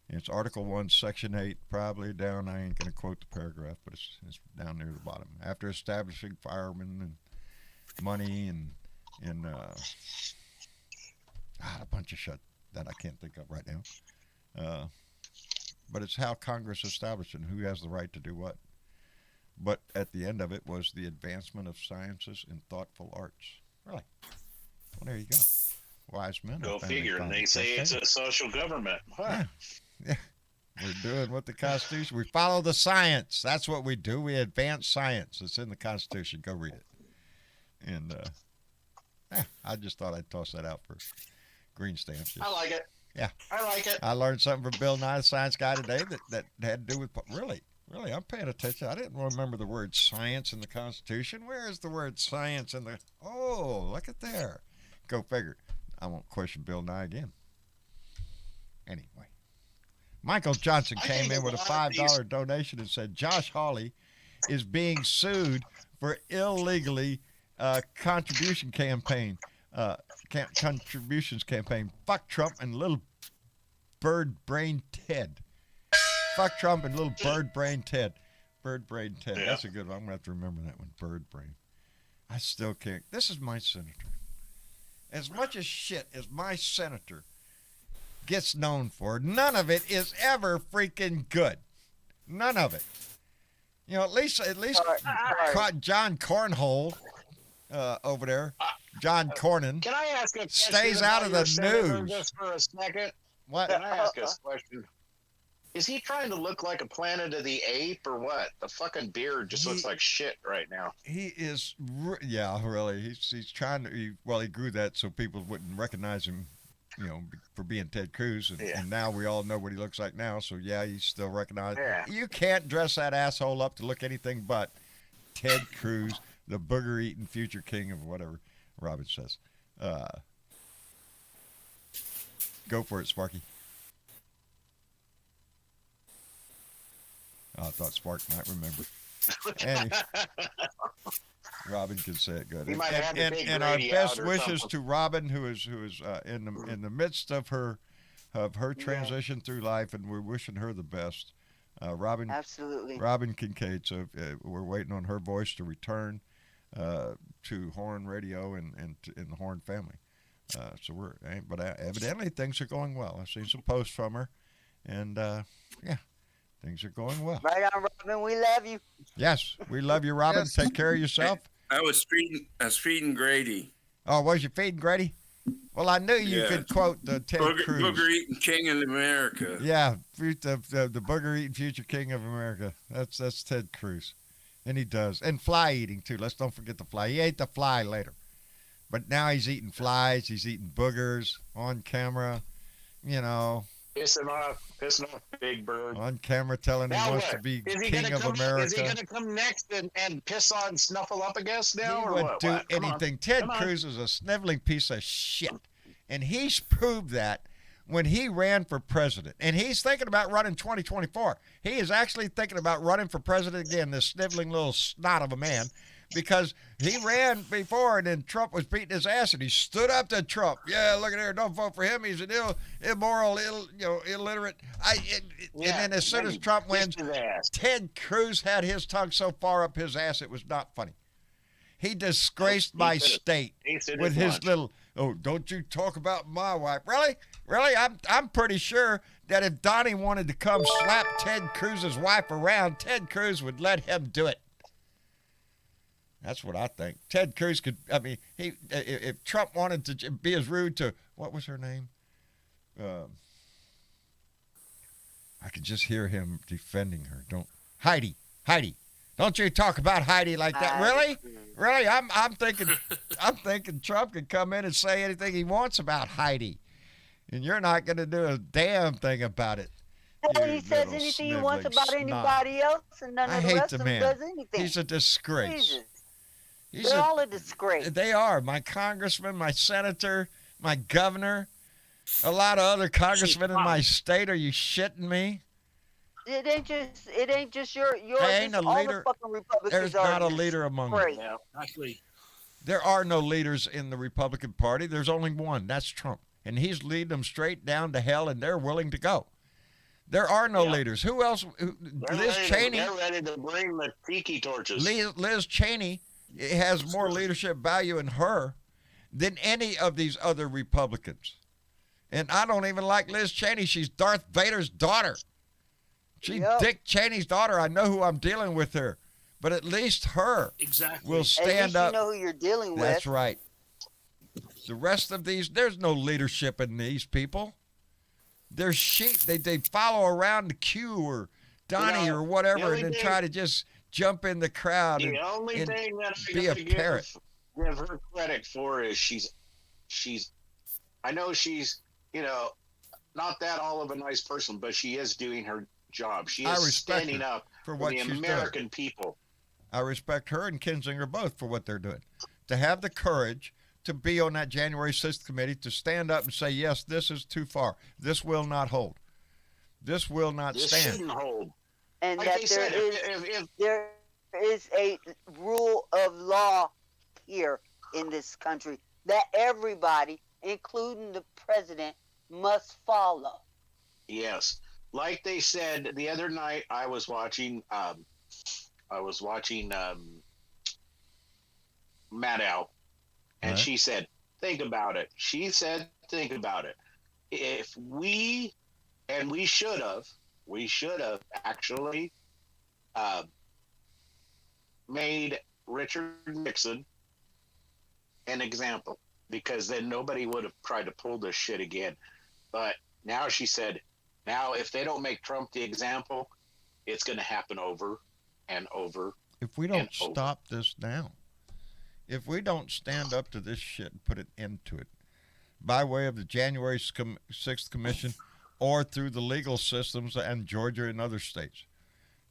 And it's Article 1, Section 8, probably down, I ain't going to quote the paragraph, but it's down near the bottom. After establishing firemen and money and a bunch of shit that I can't think of right now. But it's how Congress established it and who has the right to do what. But at the end of it was the advancement of sciences and thoughtful arts. Really? Well, there you go. Wise men. Go figure. And they say it's a social government. Huh. Yeah. We're doing what the Constitution. We follow the science. That's what we do. We advance science. It's in the Constitution. Go read it. And I just thought I'd toss that out for green stamps. I like it. Yeah. I like it. I learned something from Bill Nye, the Science Guy, today that had to do with, really, I'm paying attention. I didn't remember the word science in the Constitution. Where is the word science in the, oh, look at there. Go figure. I won't question Bill Nye again. Anyway. Michael Johnson came in with a $5 donation and said Josh Hawley is being sued for illegally contributions campaign. Fuck Trump and little bird brain Ted. Fuck Trump and little bird brain Ted. Bird brain Ted. Yeah. That's a good one. I'm going to have to remember that one. Bird brain. I still can't. This is my senator. As much as shit as my senator gets known for, none of it is ever freaking good. None of it. You know, at least John Cornhole over there, John Cornyn, can I ask a question stays out of the news. Just for a second. What? Can I ask a question? Is he trying to look like a Planet of the Ape or what? The fucking beard just looks like shit right now. He is, yeah, really. He's trying to. He grew that so people wouldn't recognize him, you know, for being Ted Cruz, and now we all know what he looks like now. So yeah, he's still recognized. Yeah. You can't dress that asshole up to look anything but Ted Cruz, the booger-eating future king of whatever Robin says. Go for it, Sparky. Oh, I thought Spark might remember. Anyway, Robin can say it good. And our best wishes to Robin, who is in the midst of her transition through life, and we're wishing her the best. Robin, absolutely. Robin Kincaid. So we're waiting on her voice to return to Horn Radio and in the Horn family. But evidently things are going well. I've seen some posts from her, and yeah. Things are going well. Right on, Robin. We love you. Yes, we love you, Robin. Yes. Take care of yourself. I was feeding Grady. Oh, was you feeding Grady? Well, I knew you could quote the Ted Cruz. Booger eating king of America. Yeah, the booger eating future king of America. That's Ted Cruz, and he does. And fly eating too. Let's don't forget the fly. He ate the fly later, but now he's eating flies. He's eating boogers on camera. You know. Pissing off Big Bird. On camera telling he wants to be king of America. Is he going to come next and piss on Snuffleupagus now? He would do anything. Ted Cruz is a sniveling piece of shit. And he's proved that when he ran for president. And he's thinking about running 2024. He is actually thinking about running for president again, this sniveling little snot of a man. Because he ran before, and then Trump was beating his ass, and he stood up to Trump. Yeah, look at there, don't vote for him. He's an immoral, illiterate. And then as soon as Trump wins, Ted Cruz had his tongue so far up his ass it was not funny. He disgraced my state with his little. Oh, don't you talk about my wife? Really? I'm pretty sure that if Donnie wanted to come slap Ted Cruz's wife around, Ted Cruz would let him do it. That's what I think. Ted Cruz could. I mean, if Trump wanted to be as rude to what was her name? I could just hear him defending her. Heidi. Don't you talk about Heidi like that? Really? I'm thinking Trump could come in and say anything he wants about Heidi, and you're not going to do a damn thing about it. hell You he says little anything he wants sniveling about snot. anybody else, and none I of the hate rest the of them man. does anything. He's a disgrace. Jesus. He's They're all a disgrace. They are. My congressman, my senator, my governor, a lot of other congressmen in my state. Are you shitting me? It ain't just yours. There ain't a all leader. the fucking Republicans There's are not a leader among them. disgrace. Yeah, actually, There are no leaders in the Republican Party. There's only one. That's Trump. And he's leading them straight down to hell, and they're willing to go. There are no leaders. Who else? Liz Cheney. They're ready to bring the tiki torches. Liz Cheney has more leadership value in her than any of these other Republicans. And I don't even like Liz Cheney. She's Darth Vader's daughter. She's Dick Cheney's daughter. I know who I'm dealing with here. But at least her will stand up. You know who you're dealing with. That's right. The rest of these, there's no leadership in these people. They're sheep. They follow around the Q or Donnie or whatever, and then try to just jump in the crowd The and only thing that I be a gotta parrot. give her credit for is she's I know she's, not that all of a nice person, but she is doing her job. She I is respect standing her up for for what the she's done. American people. I respect her and Kinzinger both for what they're doing. To have the courage to be on that January 6th committee, to stand up and say, yes, this is too far. This will not hold. This will not This stand. shouldn't hold. And Like that they there said, is there is a rule of law here in this country that everybody, including the president, must follow. Yes, like they said the other night, I was watching Maddow, and Right. she said, "Think about it." She said, "Think about it. If we should have actually made Richard Nixon an example, because then nobody would have tried to pull this shit again." But now she said, now if they don't make Trump the example, it's going to happen over and over. If we don't stop this now, if we don't stand up to this shit and put an end to it by way of the January 6th Commission or through the legal systems and Georgia and other states,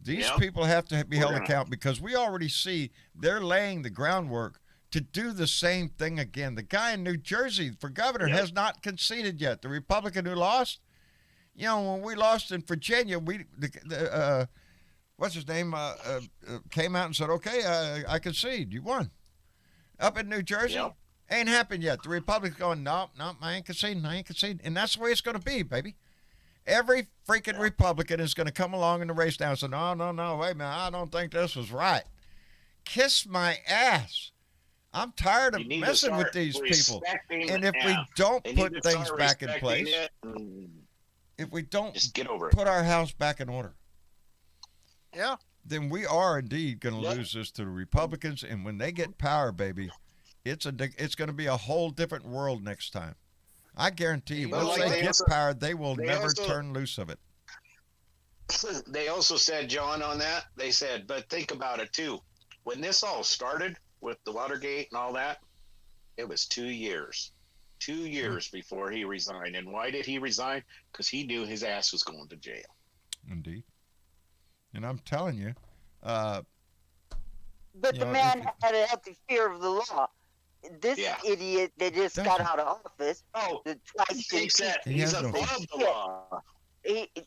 these people have to be held accountable, because we already see they're laying the groundwork to do the same thing again. The guy in New Jersey for governor has not conceded yet. The Republican who lost, when we lost in Virginia, what's his name, came out and said, okay, I concede, you won. Up in New Jersey, ain't happened yet. The Republicans going, no, I ain't conceding. And that's the way it's going to be, baby. Every freaking Republican is going to come along in the race now and say, no, wait a minute, I don't think this was right. Kiss my ass. I'm tired of messing with these people. And if we don't put things back in place, if we don't just get over it, put our house back in order, then we are indeed going to lose this to the Republicans. And when they get power, baby, it's going to be a whole different world next time. I guarantee you, once they get power, they will never turn loose of it. They also said, John, on that, they said, but think about it too. When this all started with the Watergate and all that, it was 2 years. 2 years before he resigned. And why did he resign? Because he knew his ass was going to jail. Indeed. And I'm telling you. But the man had a healthy fear of the law. This idiot that just got out of office. He thinks that he's above the law.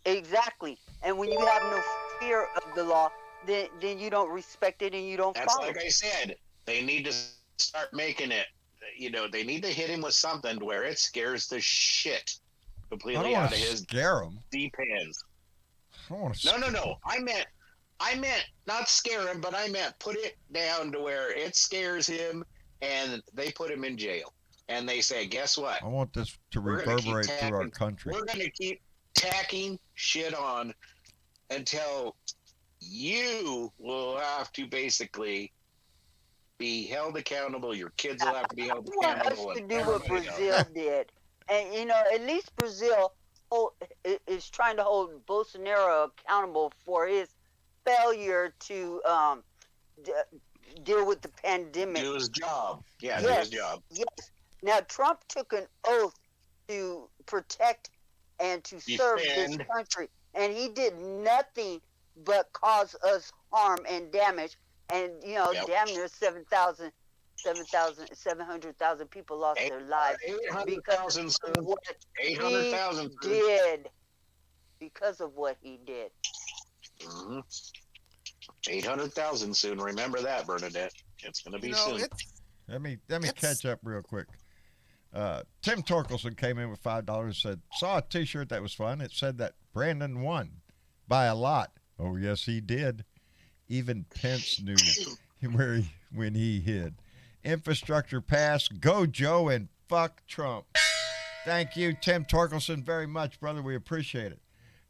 Exactly. And when you have no fear of the law, then you don't respect it and you don't follow it. Like I said, they need to start making it. They need to hit him with something where it scares the shit completely out of his deep hands. No. I meant not scare him, but I meant put it down to where it scares him and they put him in jail. And they say, guess what? I want this to reverberate through our country. We're going to keep tacking shit on until you will have to basically be held accountable. Your kids will have to be held accountable. I want us to do what Brazil did. And, at least Brazil is trying to hold Bolsonaro accountable for his failure to deal with the pandemic. Do his job. Do his job. Yes. Now, Trump took an oath to protect and to serve this country. and he did nothing but cause us harm and damage. And damn near 700,000 people lost their lives because of what he 800,000 did. Because of what he did. 800,000 soon. Remember that, Bernadette. It's going to be soon. Let me catch up real quick. Tim Torkelson came in with $5 and said, saw a T-shirt that was fun. It said that Brandon won by a lot. Oh, yes, he did. Even Pence knew when he hid. Infrastructure pass, go Joe, and fuck Trump. Thank you, Tim Torkelson, very much, brother. We appreciate it.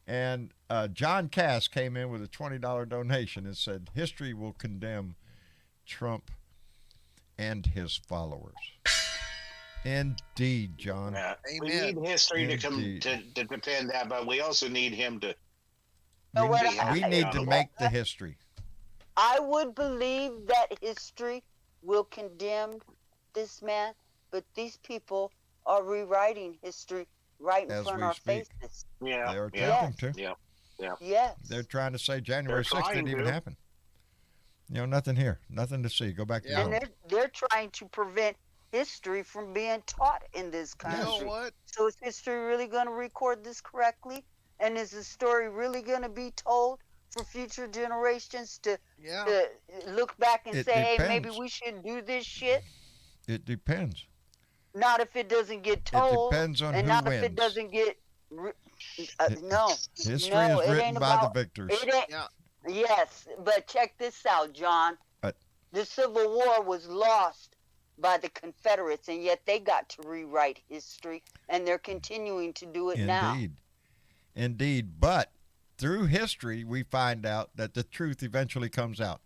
And John Cass came in with a $20 donation and said, history will condemn Trump and his followers. Indeed, John. We need history to defend that, but we also need him to. We need to make the history. I would believe that history will condemn this man, but these people are rewriting history right in front of our faces. Yeah, they are attempting to. Yeah. Yes. They're trying to say January 6th didn't even happen. Nothing here, nothing to see. Go back to and they're trying to prevent history from being taught in this country. You know what? So is history really going to record this correctly? And is the story really going to be told for future generations to look back and say, hey, maybe we shouldn't do this shit? It depends. Not if it doesn't get told. It depends on and who not wins. if it doesn't get. History is written by the victors. Yes, but check this out, John. The Civil War was lost by the Confederates, and yet they got to rewrite history, and they're continuing to do it now. Indeed. But through history, we find out that the truth eventually comes out.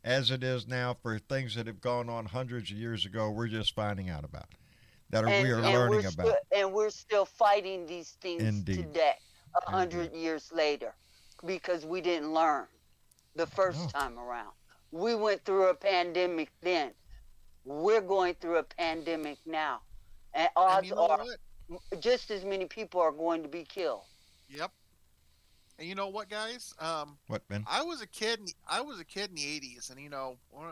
As it is now for things that have gone on hundreds of years ago, we're just finding out about. We are learning about. And we're still fighting these things today, 100 years later, because we didn't learn the first time around. We went through a pandemic then. We're going through a pandemic now. And odds are just as many people are going to be killed. Yep. And you know what, guys? What, Ben? I was a kid in the 80s, and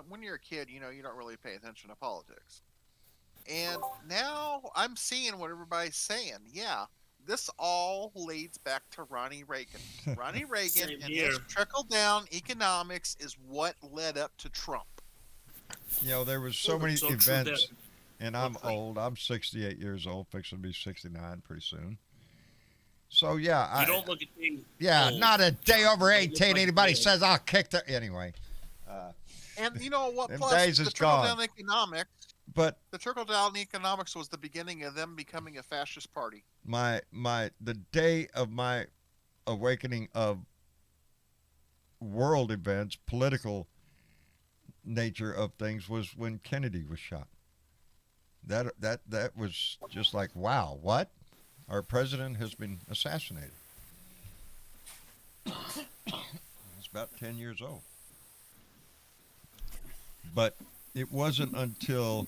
when you're a kid, you don't really pay attention to politics. And now I'm seeing what everybody's saying. Yeah, this all leads back to Ronnie Reagan. Ronnie Reagan and his trickle-down economics is what led up to Trump. There was so many events, and I'm old. I'm 68 years old, fixing to be 69 pretty soon. So, yeah. You don't look at things. Yeah, not a day over 18. Anybody says I'll kick their. Anyway. And you know what? Them Plus, days the is trickle-down gone. economics. But the trickle-down economics was the beginning of them becoming a fascist party. The day of my awakening of world events, political nature of things, was when Kennedy was shot. That was just like, wow, what? Our president has been assassinated. It's about 10 years old. But it wasn't until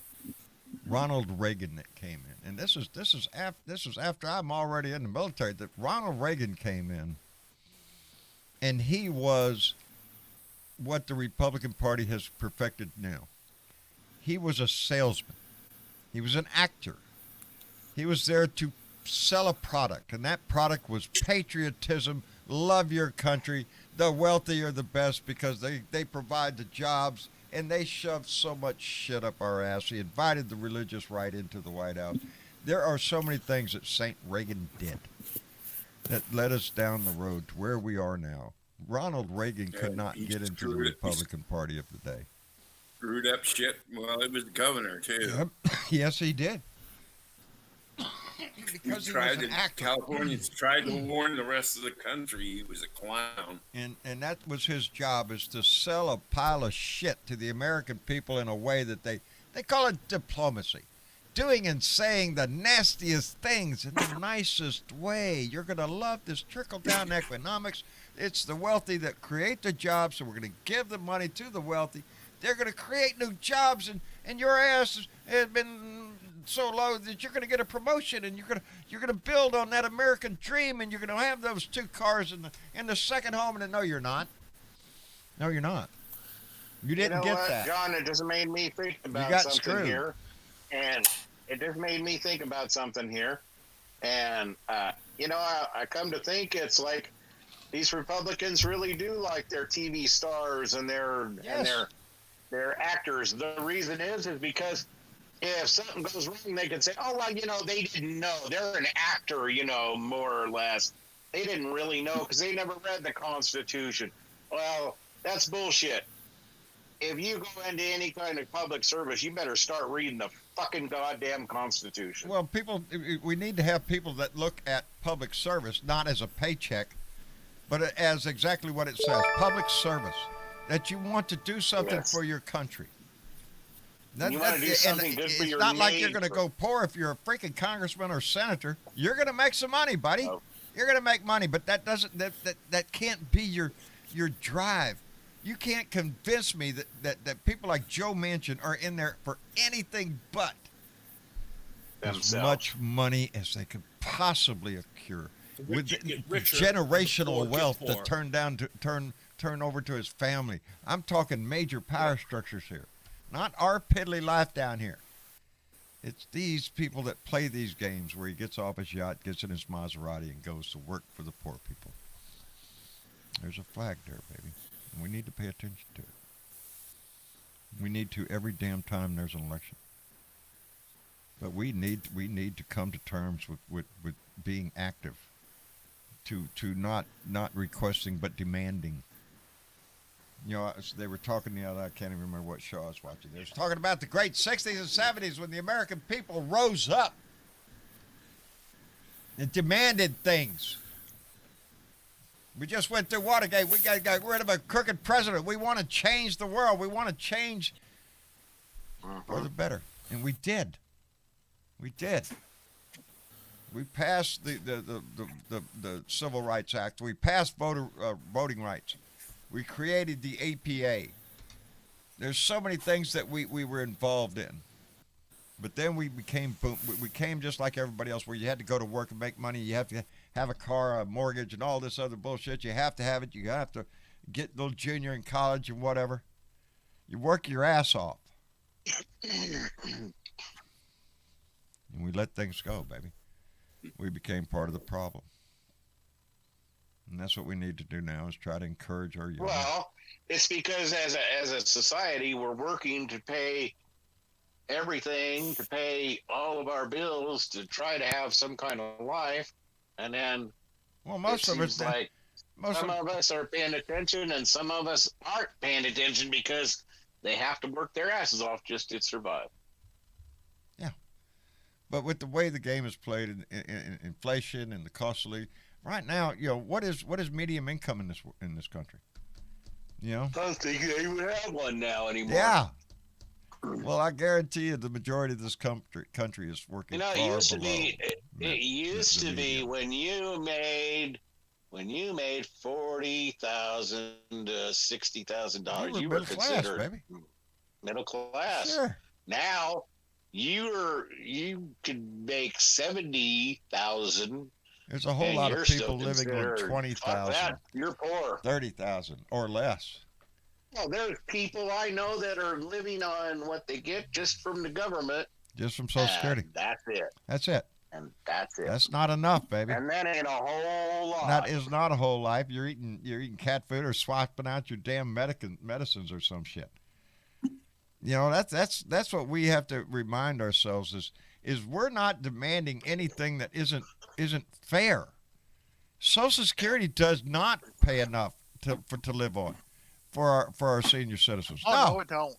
Ronald Reagan that came in, and this is after I'm already in the military, that Ronald Reagan came in, and he was what the Republican Party has perfected now. He was a salesman. He was an actor. He was there to sell a product, and that product was patriotism, love your country, the wealthy are the best because they provide the jobs. And they shoved so much shit up our ass. He invited the religious right into the White House. There are so many things that St. Reagan did that led us down the road to where we are now. Ronald Reagan could not get into the Republican Party of the day. Screwed up shit. Well, he was the governor, too. Yes, he did. Because he was an actor. Californians tried to warn the rest of the country he was a clown. And that was his job, is to sell a pile of shit to the American people in a way that they call it diplomacy. Doing and saying the nastiest things in the nicest way. You're going to love this trickle-down economics. It's the wealthy that create the jobs, so we're going to give the money to the wealthy. They're going to create new jobs, and your ass has been so low that you're going to get a promotion, and you're gonna build on that American dream, and you're going to have those 2 cars in the second home. And no, you're not. No, you're not. You didn't get that, John. It just made me think about got something screwed. here, and it just made me think about something here, and I come to think it's like these Republicans really do like their TV stars and their actors. The reason is because if something goes wrong, they can say, "Oh well, they didn't know. They're an actor, more or less. They didn't really know because they never read the Constitution." Well, that's bullshit. If you go into any kind of public service, you better start reading the fucking goddamn Constitution. Well, we need to have people that look at public service not as a paycheck, but as exactly what it says, public service. That you want to do something for your country. You want to do something good for your It's not like you're neighbor. going to go poor if you're a freaking congressman or senator. You're going to make some money, buddy. Oh. You're going to make money, but that can't be your drive. You can't convince me that people like Joe Manchin are in there for anything but as much money as they could possibly accrue with generational wealth to turn over to his family. I'm talking major power structures here, not our piddly life down here. It's these people that play these games where he gets off his yacht, gets in his Maserati, and goes to work for the poor people. There's a flag there, baby. And we need to pay attention to it. We need to every damn time there's an election. But we need to come to terms with being active, to not requesting but demanding. They were talking the other, I can't even remember what show I was watching. They were talking about the great 60s and 70s when the American people rose up and demanded things. We just went through Watergate. We got rid of a crooked president. We want to change the world. We want to change for the better. And we did. We did. We passed the Civil Rights Act. We passed voting rights. We created the APA. There's so many things that we were involved in. But then we became just like everybody else, where you had to go to work and make money. You have to have a car, a mortgage, and all this other bullshit. You have to have it. You have to get little junior in college and whatever. You work your ass off. And we let things go, baby. We became part of the problem. And that's what we need to do now, is try to encourage our young. Well, it's because as a society, we're working to pay everything, to pay all of our bills, to try to have some kind of life, and then most of us are paying attention, and some of us aren't paying attention because they have to work their asses off just to survive. Yeah, but with the way the game is played, in inflation and the cost of living right now, what is medium income in this country? I don't think they even have one now anymore. Yeah. Well, I guarantee you, the majority of this country is working. It used to be. It used to be when you made $40,000 to $60,000, you were considered middle class. Sure. Now you could make 70,000. There's a whole lot of people living on 20,000. You're poor. 30,000 or less. Well, there's people I know that are living on what they get just from the government. Just from Social Security. That's it. That's it. And that's it. That's not enough, baby. And that ain't a whole lot. That is not a whole life. You're eating cat food or swapping out your damn medicines or some shit. That's what we have to remind ourselves is we're not demanding anything that isn't fair. Social Security does not pay enough to live on for our senior citizens. No, it don't.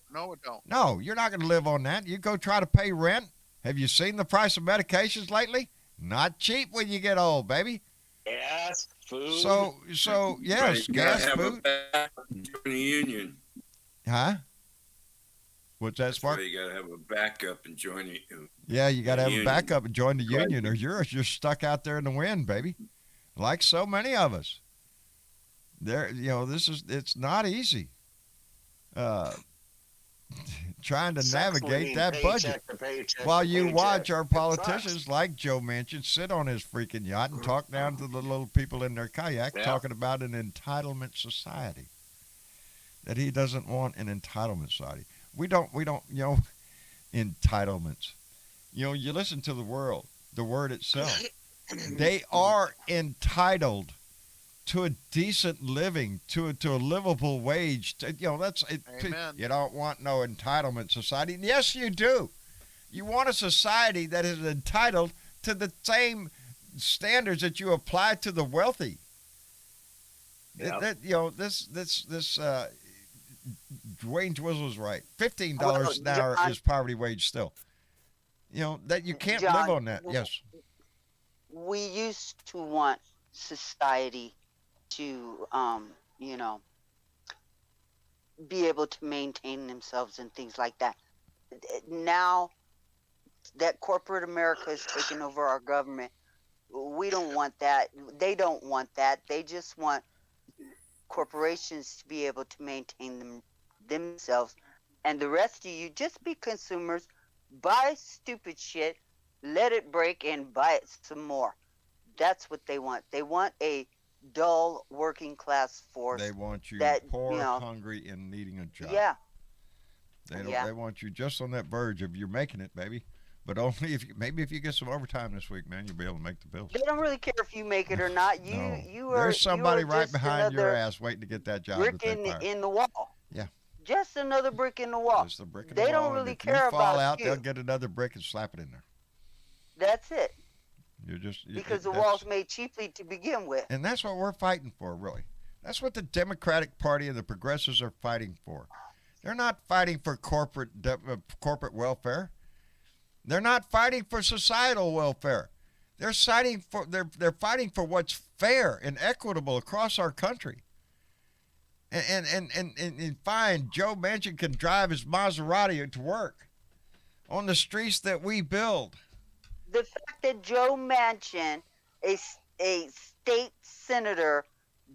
No, you're not going to live on that. You go try to pay rent. Have you seen the price of medications lately? Not cheap when you get old, baby. Gas, food. So yes, gas, food. Join the union. Huh? What's that, Spark? So you got to have a backup and join it. Yeah, you got to have a backup and join the union, or you're stuck out there in the wind, baby. Like so many of us. It's not easy. trying to Sucks navigate living that budget. paycheck to paycheck While to you paycheck. watch our It sucks. politicians like Joe Manchin sit on his freaking yacht and talk down to the little people in their kayak, Yeah. talking about an entitlement society. That he doesn't want an entitlement society. We don't, entitlements. You listen to the word itself. They are entitled to a decent living, to a livable wage. Amen. You don't want no entitlement society. Yes, you do. You want a society that is entitled to the same standards that you apply to the wealthy. Yep. This Dwayne Twizzle's right. $15 Well, an hour John- is poverty wage still. That you can't John, live on that. Yes. We used to want society to, be able to maintain themselves and things like that. Now that corporate America is taking over our government, we don't want that. They don't want that. They just want corporations to be able to maintain themselves. And the rest of you, just be consumers, buy stupid shit, let it break, and buy it some more. That's what they want. They want a dull working class force. They want you that, poor, hungry, and needing a job. Yeah. They want you just on that verge of you're making it, baby. But only if you get some overtime this week, man, you'll be able to make the bills. They don't really care if you make it or not. There's somebody right behind your ass waiting to get that job. Brick in the wall. Yeah. Just another brick in the wall. Just a brick in They the wall. don't and really if care you about fall out, you. they'll get another brick and slap it in there. That's it. Because the wall's made cheaply to begin with. And that's what we're fighting for, really. That's what the Democratic Party and the progressives are fighting for. They're not fighting for corporate welfare. They're not fighting for societal welfare. They're fighting for what's fair and equitable across our country. And fine, Joe Manchin can drive his Maserati to work on the streets that we build. The fact that Joe Manchin, a state senator,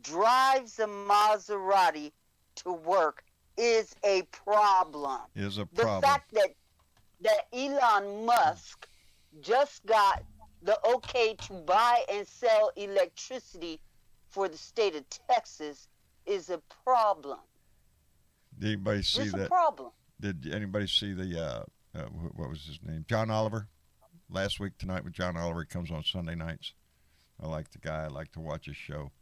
drives a Maserati to work is a problem. The fact that Elon Musk just got the okay to buy and sell electricity for the state of Texas is a problem. Did anybody see it's that? a problem. Did anybody see the what was his name? John Oliver. Last week tonight with John Oliver, he comes on Sunday nights. I like the guy. I like to watch his show.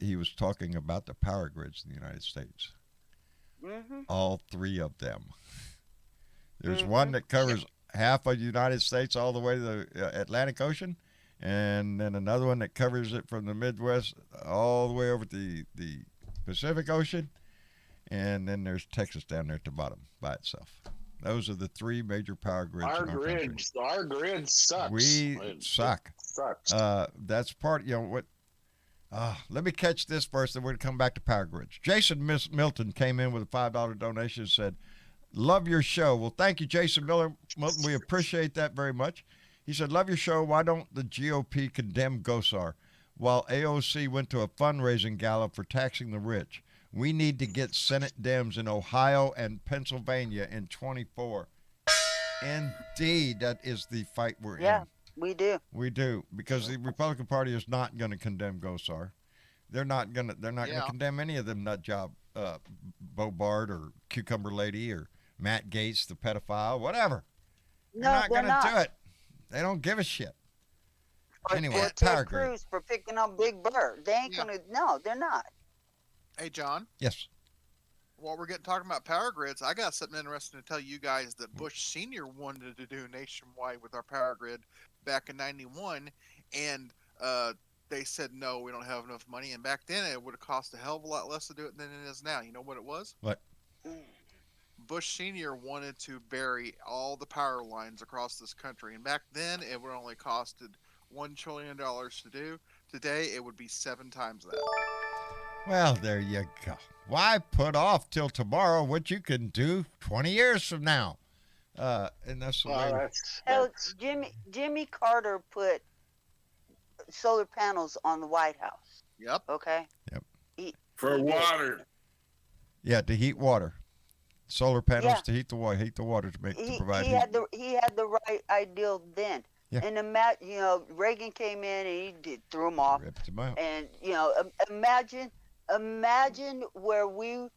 He was talking about the power grids in the United States. Mm-hmm. All three of them. There's one that covers half of the United States all the way to the Atlantic Ocean, and then another one that covers it from the Midwest all the way over to the Pacific Ocean, and then there's Texas down there at the bottom by itself. Those are the three major power grids in our country. Our grid sucks. We suck. It sucks. That's part, what. Let me catch this first, then we're going to come back to power grids. Jason Milton came in with a $5 donation and said, love your show. Well, thank you, Jason Milton. We appreciate that very much. He said, love your show. Why don't the GOP condemn Gosar while AOC went to a fundraising gala for taxing the rich? We need to get Senate Dems in Ohio and Pennsylvania in 24. Indeed, that is the fight we're in. Yeah, we do. We do, because the Republican Party is not going to condemn Gosar. They're not going to condemn any of them nut job, Bobart or Cucumber Lady or Matt Gaetz, the pedophile, whatever. They're not going to do it. They don't give a shit. Anyway, or power Ted grid. Cruz for picking up Big Bird. They ain't gonna. No, they're not. Hey, John. Yes. While we're talking about power grids, I got something interesting to tell you guys that Bush Sr. wanted to do nationwide with our power grid back in '91, and they said no, we don't have enough money. And back then, it would have cost a hell of a lot less to do it than it is now. You know what it was? What? Bush Sr. wanted to bury all the power lines across this country, and back then it would only costed $1 trillion to do. Today, it would be 7 times that. Well, there you go. Why put off till tomorrow what you can do 20 years from now? And that's the way. Hell, Jimmy Carter put solar panels on the White House. Yep. Okay. Yep. For water. Yeah, to heat water. solar panels Yeah. to heat the water to provide He heat. he had the right ideal then. Yeah. And Reagan came in and he threw him off. Ripped them out. And imagine where we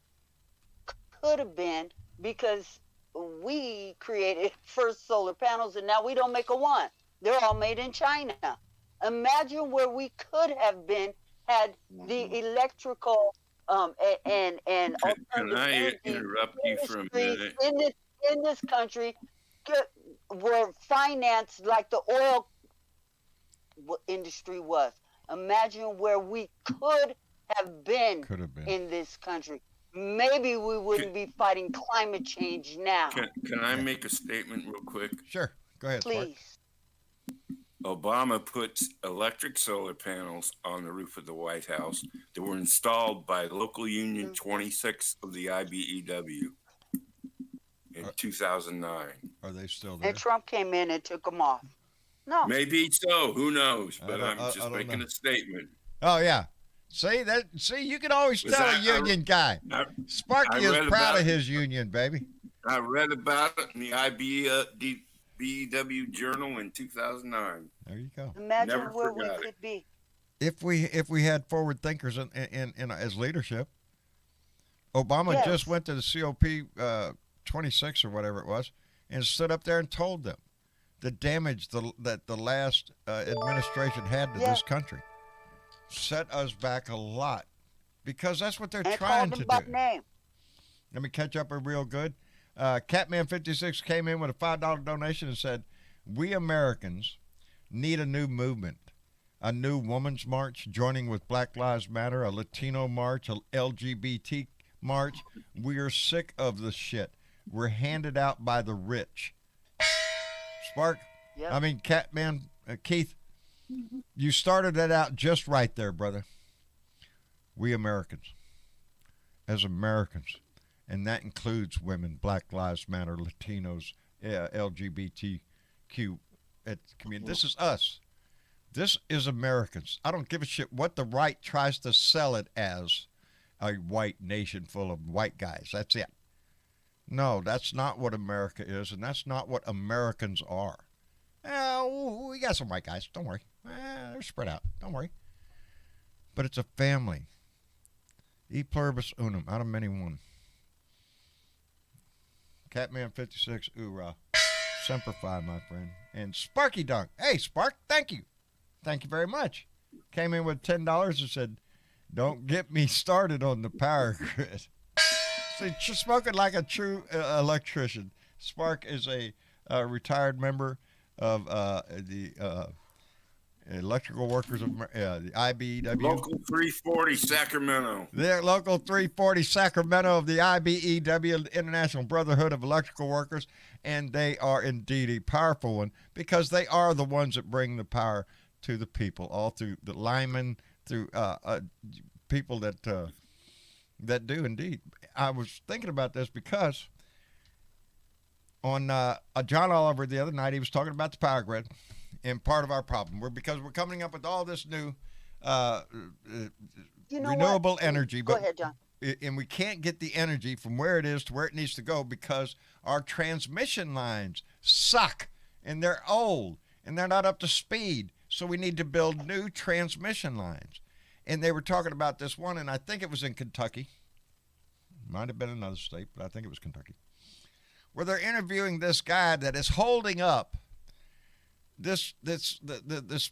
could have been because we created first solar panels and now we don't make a one. They're all made in China. Imagine where we could have been had the electrical and Can alternative I energy interrupt you for a industries minute? in this country were financed like the oil industry was. Imagine where we could have been in this country. Maybe we wouldn't be fighting climate change now. Can I make a statement real quick? Sure. Go ahead, Spark. Please. Obama puts electric solar panels on the roof of the White House that were installed by Local Union 26 of the IBEW in 2009. Are they still there? And Trump came in and took them off. No. Maybe so. Who knows? I But don't- I'm I just don't making know. a statement. Oh yeah. See, you can always Was tell a that- union guy. Sparky I is read proud about of it. his union, baby. I read about it in the IBEW Journal in 2009. There you go. Imagine Never where we forgot could be. If we had forward thinkers in as leadership, Obama Yes. just went to the COP 26 or whatever it was, and stood up there and told them the damage that the last administration had to this country. Set us back a lot because that's what they're And trying called to them by do. name. Let me catch up real good. Catman56 came in with a $5 donation and said, "We Americans need a new movement, a new women's march joining with Black Lives Matter, a Latino march, a LGBT march. We are sick of the shit. We're handed out by the rich." Spark, Yep. I mean, Catman, Keith, you started that out just right there, brother. We Americans, as Americans, and that includes women, Black Lives Matter, Latinos, LGBTQ community. This is us. This is Americans. I don't give a shit what the right tries to sell it as, a white nation full of white guys. That's it. No, that's not what America is, and that's not what Americans are. We got some white guys. Don't worry. They're spread out. Don't worry. But it's a family. E pluribus unum, out of many one. Catman56, oorah. Semper Fi, my friend. And Sparky Dunk. Hey, Spark, thank you. Thank you very much. Came in with $10 and said, "Don't get me started on the power grid." See, spoken like a true electrician. Spark is a retired member of the Electrical Workers of the IBEW. Local 340 Sacramento. The Local 340 Sacramento of the IBEW, International Brotherhood of Electrical Workers, and they are indeed a powerful one because they are the ones that bring the power to the people, all through the linemen, through people that do indeed. I was thinking about this because on John Oliver the other night, he was talking about the power grid. And part of our problem, because we're coming up with all this new renewable energy, Go but ahead, John. and we can't get the energy from where it is to where it needs to go because our transmission lines suck and they're old and they're not up to speed. So we need to build new transmission lines. And they were talking about this one, and I think it was in Kentucky. Might have been another state, but I think it was Kentucky, where they're interviewing this guy that is holding up this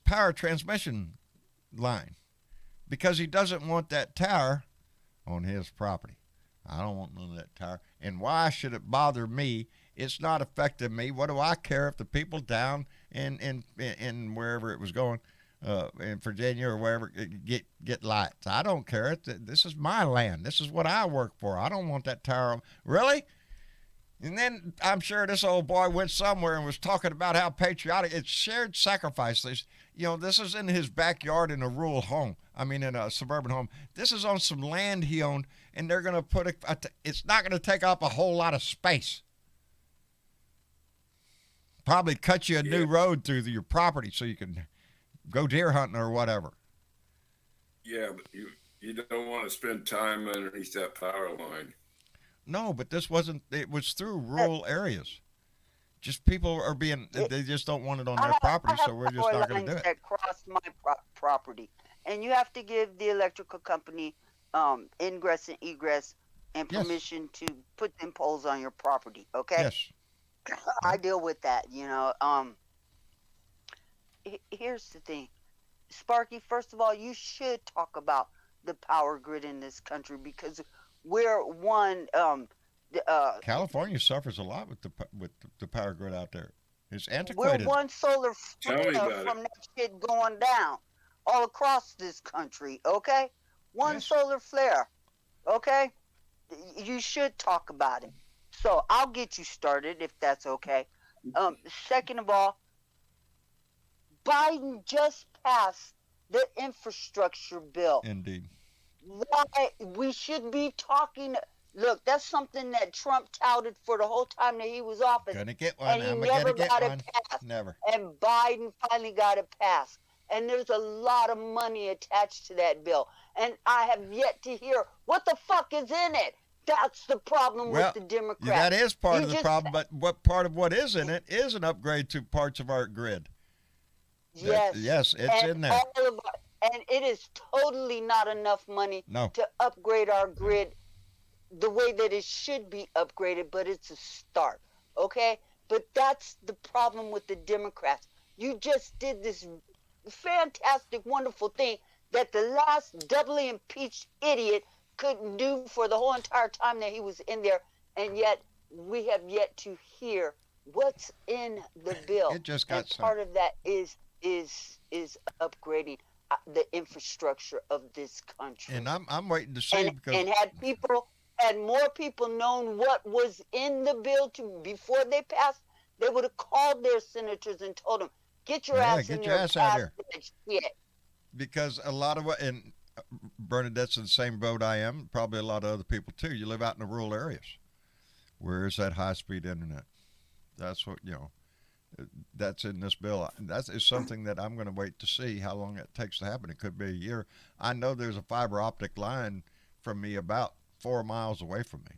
power transmission line because he doesn't want that tower on his property. I don't want none of that tower. And why should it bother me? It's not affecting me. What do I care if the people down in wherever it was going, in Virginia or wherever, get lights? I don't care. This is my land. This is what I work for. I don't want that tower. Really? And then I'm sure this old boy went somewhere and was talking about how patriotic it's shared sacrifice. This is in his backyard in a rural home. In a suburban home. This is on some land he owned, and they're going to put it's not going to take up a whole lot of space. Probably cut you a new road through your property so you can go deer hunting or whatever. Yeah, but you don't want to spend time underneath that power line. No, but this wasn't. It was through rural areas. Just people are being. They just don't want it on their property, so we're just not going to do it. That cross my property, and you have to give the electrical company ingress and egress and Yes. permission to put them poles on your property. Okay. Yes. I deal with that. Here's the thing, Sparky. First of all, you should talk about the power grid in this country because we're one. California suffers a lot with the power grid out there. It's We're antiquated. one solar Tell me flare about from that shit going down all across this country. Okay, one Yes. solar flare. Okay, you should talk about it. So I'll get you started if that's okay. Second of all, Biden just passed the infrastructure bill. Indeed. Why we should be talking? Look, that's something that Trump touted for the whole time that he was office, Gonna get one. and he I'm never gonna get got one. it passed. Never. And Biden finally got it passed. And there's a lot of money attached to that bill. And I have yet to hear what the fuck is in it. That's the problem Well, with the Democrats. that is part You of the just- problem. But what part of what is in it is an upgrade to parts of our grid. Yes. Yes, it's and in there. And it is totally not enough money No. to upgrade our grid the way that it should be upgraded, but it's a start, okay? But that's the problem with the Democrats. You just did this fantastic, wonderful thing that the last doubly impeached idiot couldn't do for the whole entire time that he was in there, and yet we have yet to hear what's in the bill. It just got and part of that is upgrading the infrastructure of this country. And I'm waiting to see because And had more people known what was in the bill before they passed, they would have called their senators and told them, "Get your ass in get there your and ass out pass here." that shit." because a lot of what, and Bernadette's in the same boat I am, probably a lot of other people too. You live out in the rural areas. Where is that high-speed internet? That's what, that's in this bill. That is something that I'm going to wait to see how long it takes to happen. It could be a year. I know there's a fiber optic line from me about 4 miles away from me.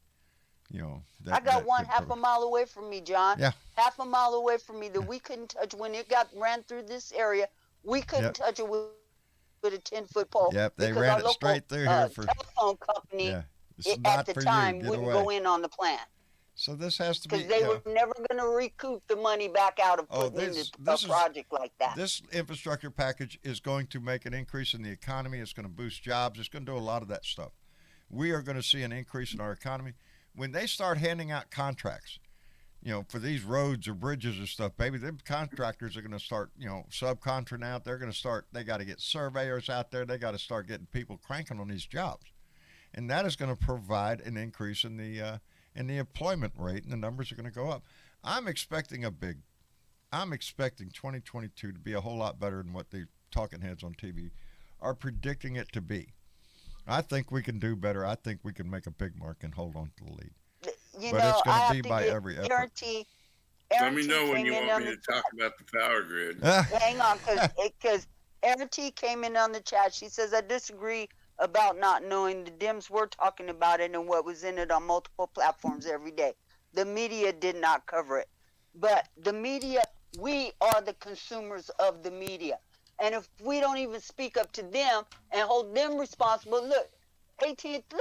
I got one half a mile away from me, John. Yeah. Half a mile away from me that we couldn't touch when it ran through this area. We couldn't touch it with a 10-foot pole. Yep, they because ran our it local, straight through here for telephone company It's at not the for time you. Get wouldn't away. go in on the plan So this has to be. because they were never going to recoup the money back out of putting in a project like that. This infrastructure package is going to make an increase in the economy. It's going to boost jobs. It's going to do a lot of that stuff. We are going to see an increase in our economy. When they start handing out contracts, for these roads or bridges or stuff, baby, them contractors are going to start, subcontracting out. They're going to start, they got to get surveyors out there. They got to start getting people cranking on these jobs. And that is going to provide an increase in the employment rate, and the numbers are going to go up. I'm expecting 2022 to be a whole lot better than what the talking heads on TV are predicting it to be. I think we can do better. I think we can make a big mark and hold on to the lead. But it's going to be by every effort. Let me know when you want me to talk about the power grid. Hang on, because Aaron T came in on the chat. She says, I disagree about not knowing. The Dems were talking about it and what was in it on multiple platforms every day. The media did not cover it. But the media, we are the consumers of the media. And if we don't even speak up to them and hold them responsible, look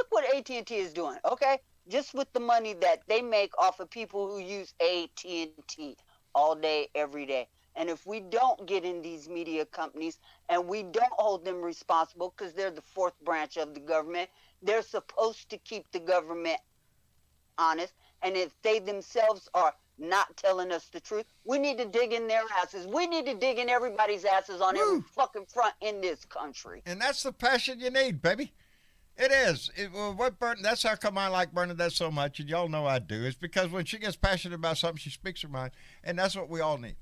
what AT&T is doing, okay? Just with the money that they make off of people who use AT&T all day, every day. And if we don't get in these media companies and we don't hold them responsible because they're the fourth branch of the government, they're supposed to keep the government honest. And if they themselves are not telling us the truth, we need to dig in their asses. We need to dig in everybody's asses on every fucking front in this country. And that's the passion you need, baby. It is. That's how come I like Bernadette so much, and y'all know I do. It's because when she gets passionate about something, she speaks her mind, and that's what we all need.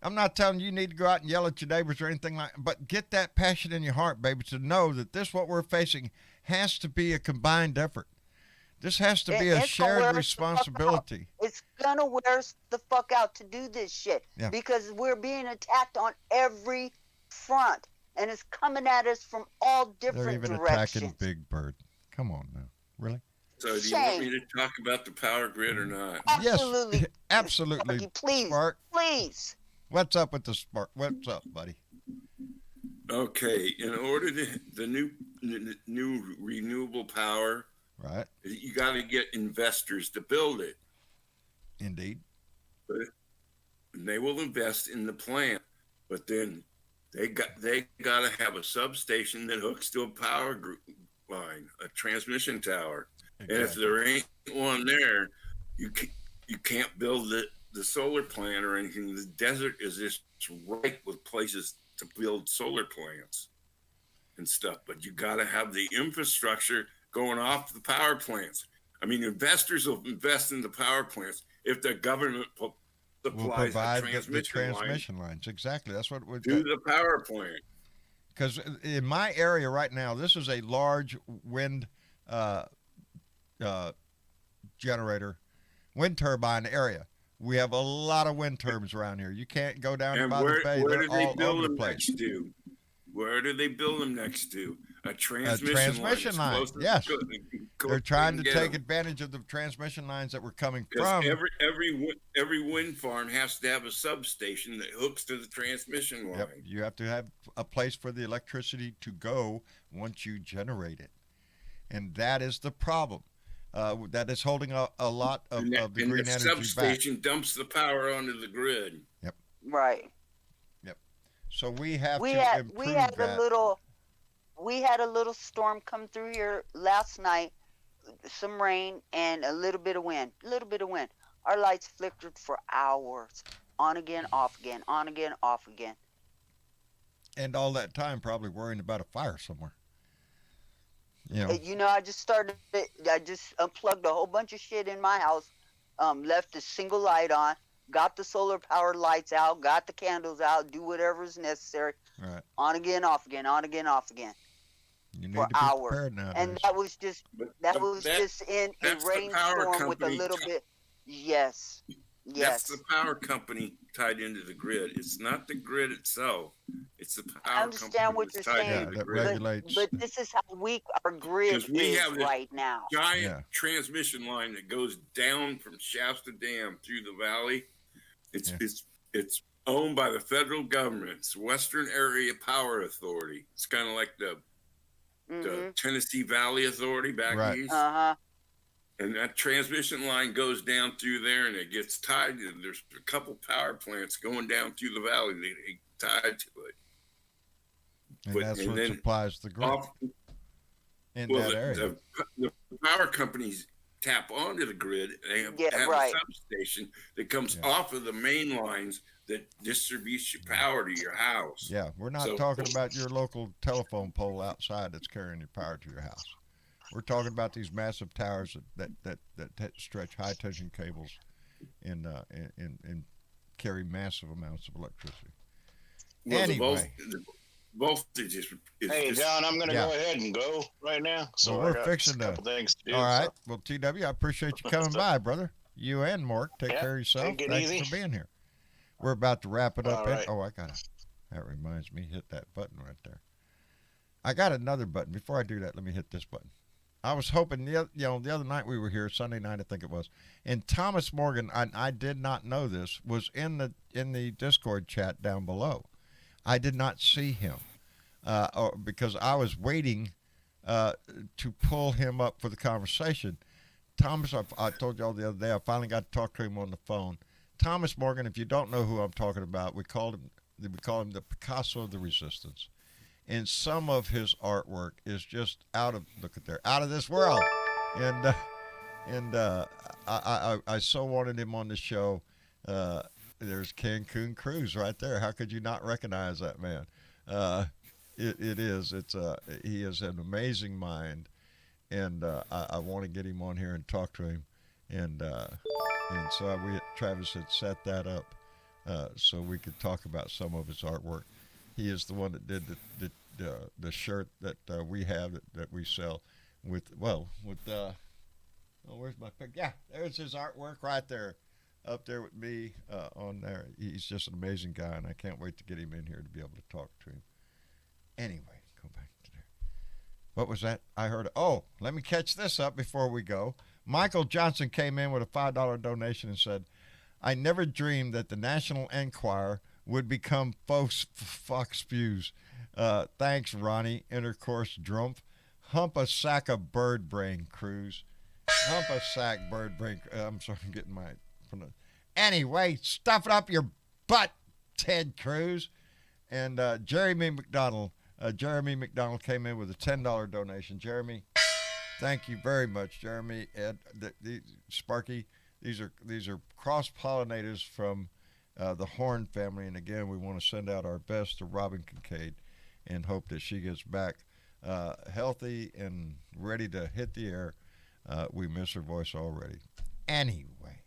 I'm not telling you need to go out and yell at your neighbors or anything like that, but get that passion in your heart, baby, to know that what we're facing has to be a combined effort. This has to be a shared responsibility. It's going to wear us the fuck out to do this shit because we're being attacked on every front, and it's coming at us from all different directions. They're even directions. attacking Big Bird. Come on now. Really? So do you want me to talk about the power grid or not? Absolutely. Yes, absolutely. Sparky, please, Spark, please. what's up with the Spark? What's up, buddy? Okay, in order to the new renewable power, Right. you got to get investors to build it. Indeed. But they will invest in the plant, but then they got to have a substation that hooks to a power line, a transmission tower. Exactly. And if there ain't one there, you can't build the solar plant or anything. The desert is just ripe with places to build solar plants and stuff, but you got to have the infrastructure going off the power plants. I mean, investors will invest in the power plants if the government Will supplies provide the transmission lines. Exactly. That's what we're to the power plant. Because in my area right now, this is a large wind generator, wind turbine area. We have a lot of wind turbines around here. You can't go down And by the bay. where They're do they all build over the them place. next to? Where do they build them next to? A A transmission transmission line. Yes. Go They're trying to get take them. advantage of the transmission lines that were coming Because from. every wind farm has to have a substation that hooks to the transmission line. Yep. You have to have a place for the electricity to go once you generate it. And that is the problem. That is holding a lot of the and green the energy back. substation dumps the power onto the grid. Right. Yep. So we have We to had improve we had that. we had a little storm come through here last night, some rain and a little bit of wind. Our lights flickered for hours, on again, off again, on again, off again. And all that time probably worrying about a fire somewhere. You know. You know, I just unplugged a whole bunch of shit in my house, left a single light on, got the solar powered lights out, got the candles out, do whatever's necessary. Right. On again, off again, on again, off again. You need For to be hours. prepared nowadays. And that was just That- just in a that's the power rainstorm with a company little bit. Yes. That's Yes. the power company tied into the grid. It's not the grid itself. It's the power I understand what company you're that's tied saying, into the that grid. regulates. but this is how weak our grid Because we is have this right now. giant Yeah. transmission line that goes down from Shasta Dam through the valley. It's owned by the federal government. It's Western Area Power Authority. It's kind of like the Tennessee Valley Authority back Right. east. Uh-huh. And that transmission line goes down through there, and it gets tied. And there's a couple power plants going down through the valley that get tied to it. And But- that's and what then supplies the grid Off, in well, that area. the power companies tap onto the grid. They have right. a substation that comes Yeah. off of the main lines that distributes your power to your house. Yeah, we're not So- talking about your local telephone pole outside that's carrying your power to your house. We're talking about these massive towers that stretch high tension cables and carry massive amounts of electricity. Well, Anyway. the voltage is Hey, just, John, I'm going to Yeah. go ahead and go right now. So Well, I we're got fixing a to- couple things to do. All right. so- Well, TW, I appreciate you coming by, brother. You and Mark, take Yeah, care of yourself. take it Thanks easy. for being here. We're about to wrap it up. All right. Oh, that reminds me, hit that button right there. I got another button. Before I do that, let me hit this button. I was hoping the other night we were here, Sunday night I think it was, and Thomas Morgan, I did not know this, was in the Discord chat down below. I did not see him because I was waiting to pull him up for the conversation. Thomas, I told y'all the other day, I finally got to talk to him on the phone. Thomas Morgan, if you don't know who I'm talking about, we call him the Picasso of the Resistance. And some of his artwork is just out of this world. And I so wanted him on the show. There's Cancun Cruz right there. How could you not recognize that man? He is an amazing mind, and I want to get him on here and talk to him. And so Travis had set that up so we could talk about some of his artwork. He is the one that did the shirt that we have that we sell where's my pic? Yeah, there's his artwork right there, up there with me on there. He's just an amazing guy, and I can't wait to get him in here to be able to talk to him. Anyway, go back to there. What was that? I heard. Oh, let me catch this up before we go. Michael Johnson came in with a $5 donation and said, I never dreamed that the National Enquirer would become Fox Views. Thanks, Ronnie. Intercourse Drumpf. Hump a sack of bird brain, Cruz. Hump a sack bird brain. I'm sorry, I'm getting my... Anyway, stuff it up your butt, Ted Cruz. And Jeremy McDonald came in with a $10 donation. Jeremy, thank you very much, Jeremy. Ed, Sparky, these are cross-pollinators from the Horn family. And again, we want to send out our best to Robin Kincaid and hope that she gets back healthy and ready to hit the air. We miss her voice already. Anyway,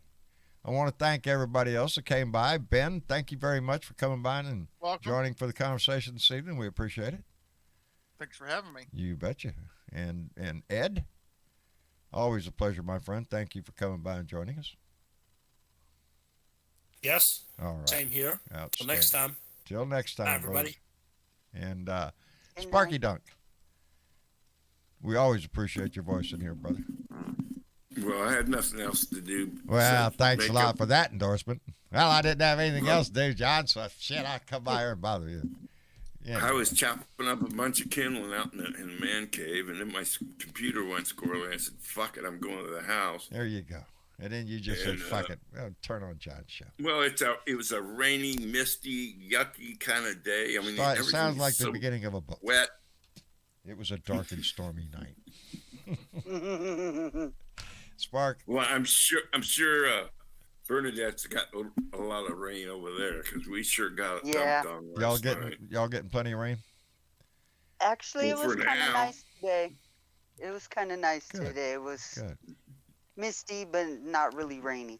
I want to thank everybody else that came by. Ben, thank you very much for coming by and joining for the conversation this evening. We appreciate it. Thanks for having me. You betcha. And Ed, always a pleasure, my friend. Thank you for coming by and joining us. Yes. All right. Same here. Till next time. Till next time, bye, everybody. Brother. And Sparky Dunk, we always appreciate your voice in here, brother. Well, I had nothing else to do. Well, thanks a lot for that endorsement. Well, I didn't have anything else to do, John, so shit, I'll come by here and bother you. Yeah. I was chopping up a bunch of kindling out in the man cave, and then my computer went squirrely. I said, fuck it, I'm going to the house. There you go. And then you just said, fuck it. Well, turn on John's show. Well, it was a rainy, misty, yucky kind of day. I mean, it sounds like the beginning of a book. Wet. It was a dark and stormy night. Spark. Well, I'm sure Bernadette's got a lot of rain over there because we sure got it dumped on last night. Y'all getting plenty of rain? Actually, it was kind of nice today. It was kind of nice today. It was misty, but not really rainy.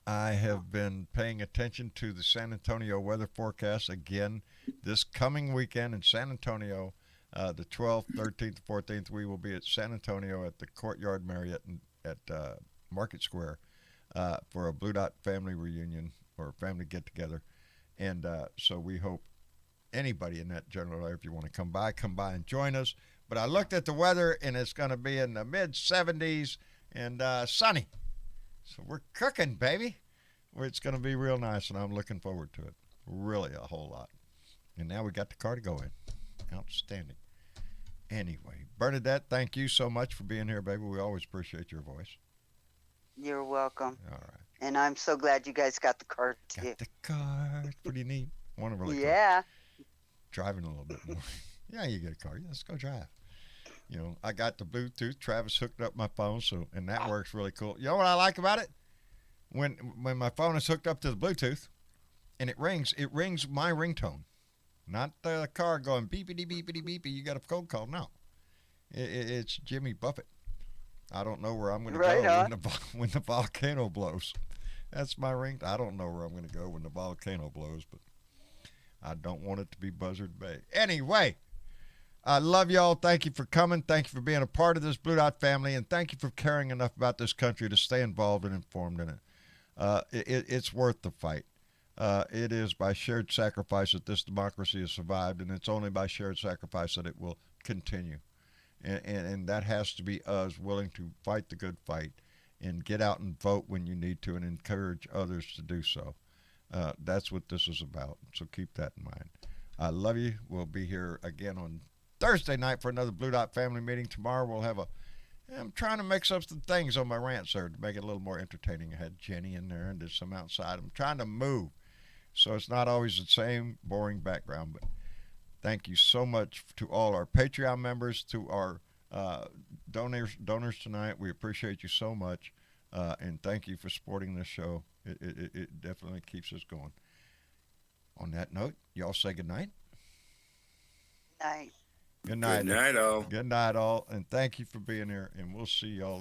I have been paying attention to the San Antonio weather forecast again. This coming weekend in San Antonio, the 12th, 13th, 14th, we will be at San Antonio at the Courtyard Marriott at Market Square for a Blue Dot family reunion or family get-together. And so we hope anybody in that general area, if you want to come by and join us. But I looked at the weather, and it's going to be in the mid-70s and sunny. So we're cooking, baby. It's going to be real nice, and I'm looking forward to it. Really a whole lot. And now we got the car to go in. Outstanding. Anyway, Bernadette, thank you so much for being here, baby. We always appreciate your voice. You're welcome. All right. And I'm so glad you guys got the car, too. Got the car. Pretty neat. Want to really driving a little bit more. Yeah, you get a car. Yeah, let's go drive. You know, I got the Bluetooth. Travis hooked up my phone, and that works really cool. You know what I like about it? When my phone is hooked up to the Bluetooth and it rings my ringtone. Not the car going beepity, beepity, beepy. You got a phone call. No. It's Jimmy Buffett. I don't know where I'm going to go when the volcano blows. That's my ring. I don't know where I'm going to go when the volcano blows, but I don't want it to be Buzzard Bay. Anyway, I love y'all. Thank you for coming. Thank you for being a part of this Blue Dot family, and thank you for caring enough about this country to stay involved and informed in it. It's worth the fight. It is by shared sacrifice that this democracy has survived, and it's only by shared sacrifice that it will continue. And that has to be us willing to fight the good fight and get out and vote when you need to and encourage others to do so. That's what this is about, so keep that in mind. I love you. We'll be here again on Thursday night for another Blue Dot family meeting. Tomorrow we'll have I'm trying to mix up some things on my rants there to make it a little more entertaining. I had Jenny in there and did some outside. I'm trying to move, so it's not always the same boring background. But thank you so much to all our Patreon members, to our donors tonight. We appreciate you so much, and thank you for supporting this show. It definitely keeps us going. On that note, y'all say good night. Night. Good night. Good night, all. Good night, all. And thank you for being here, and we'll see y'all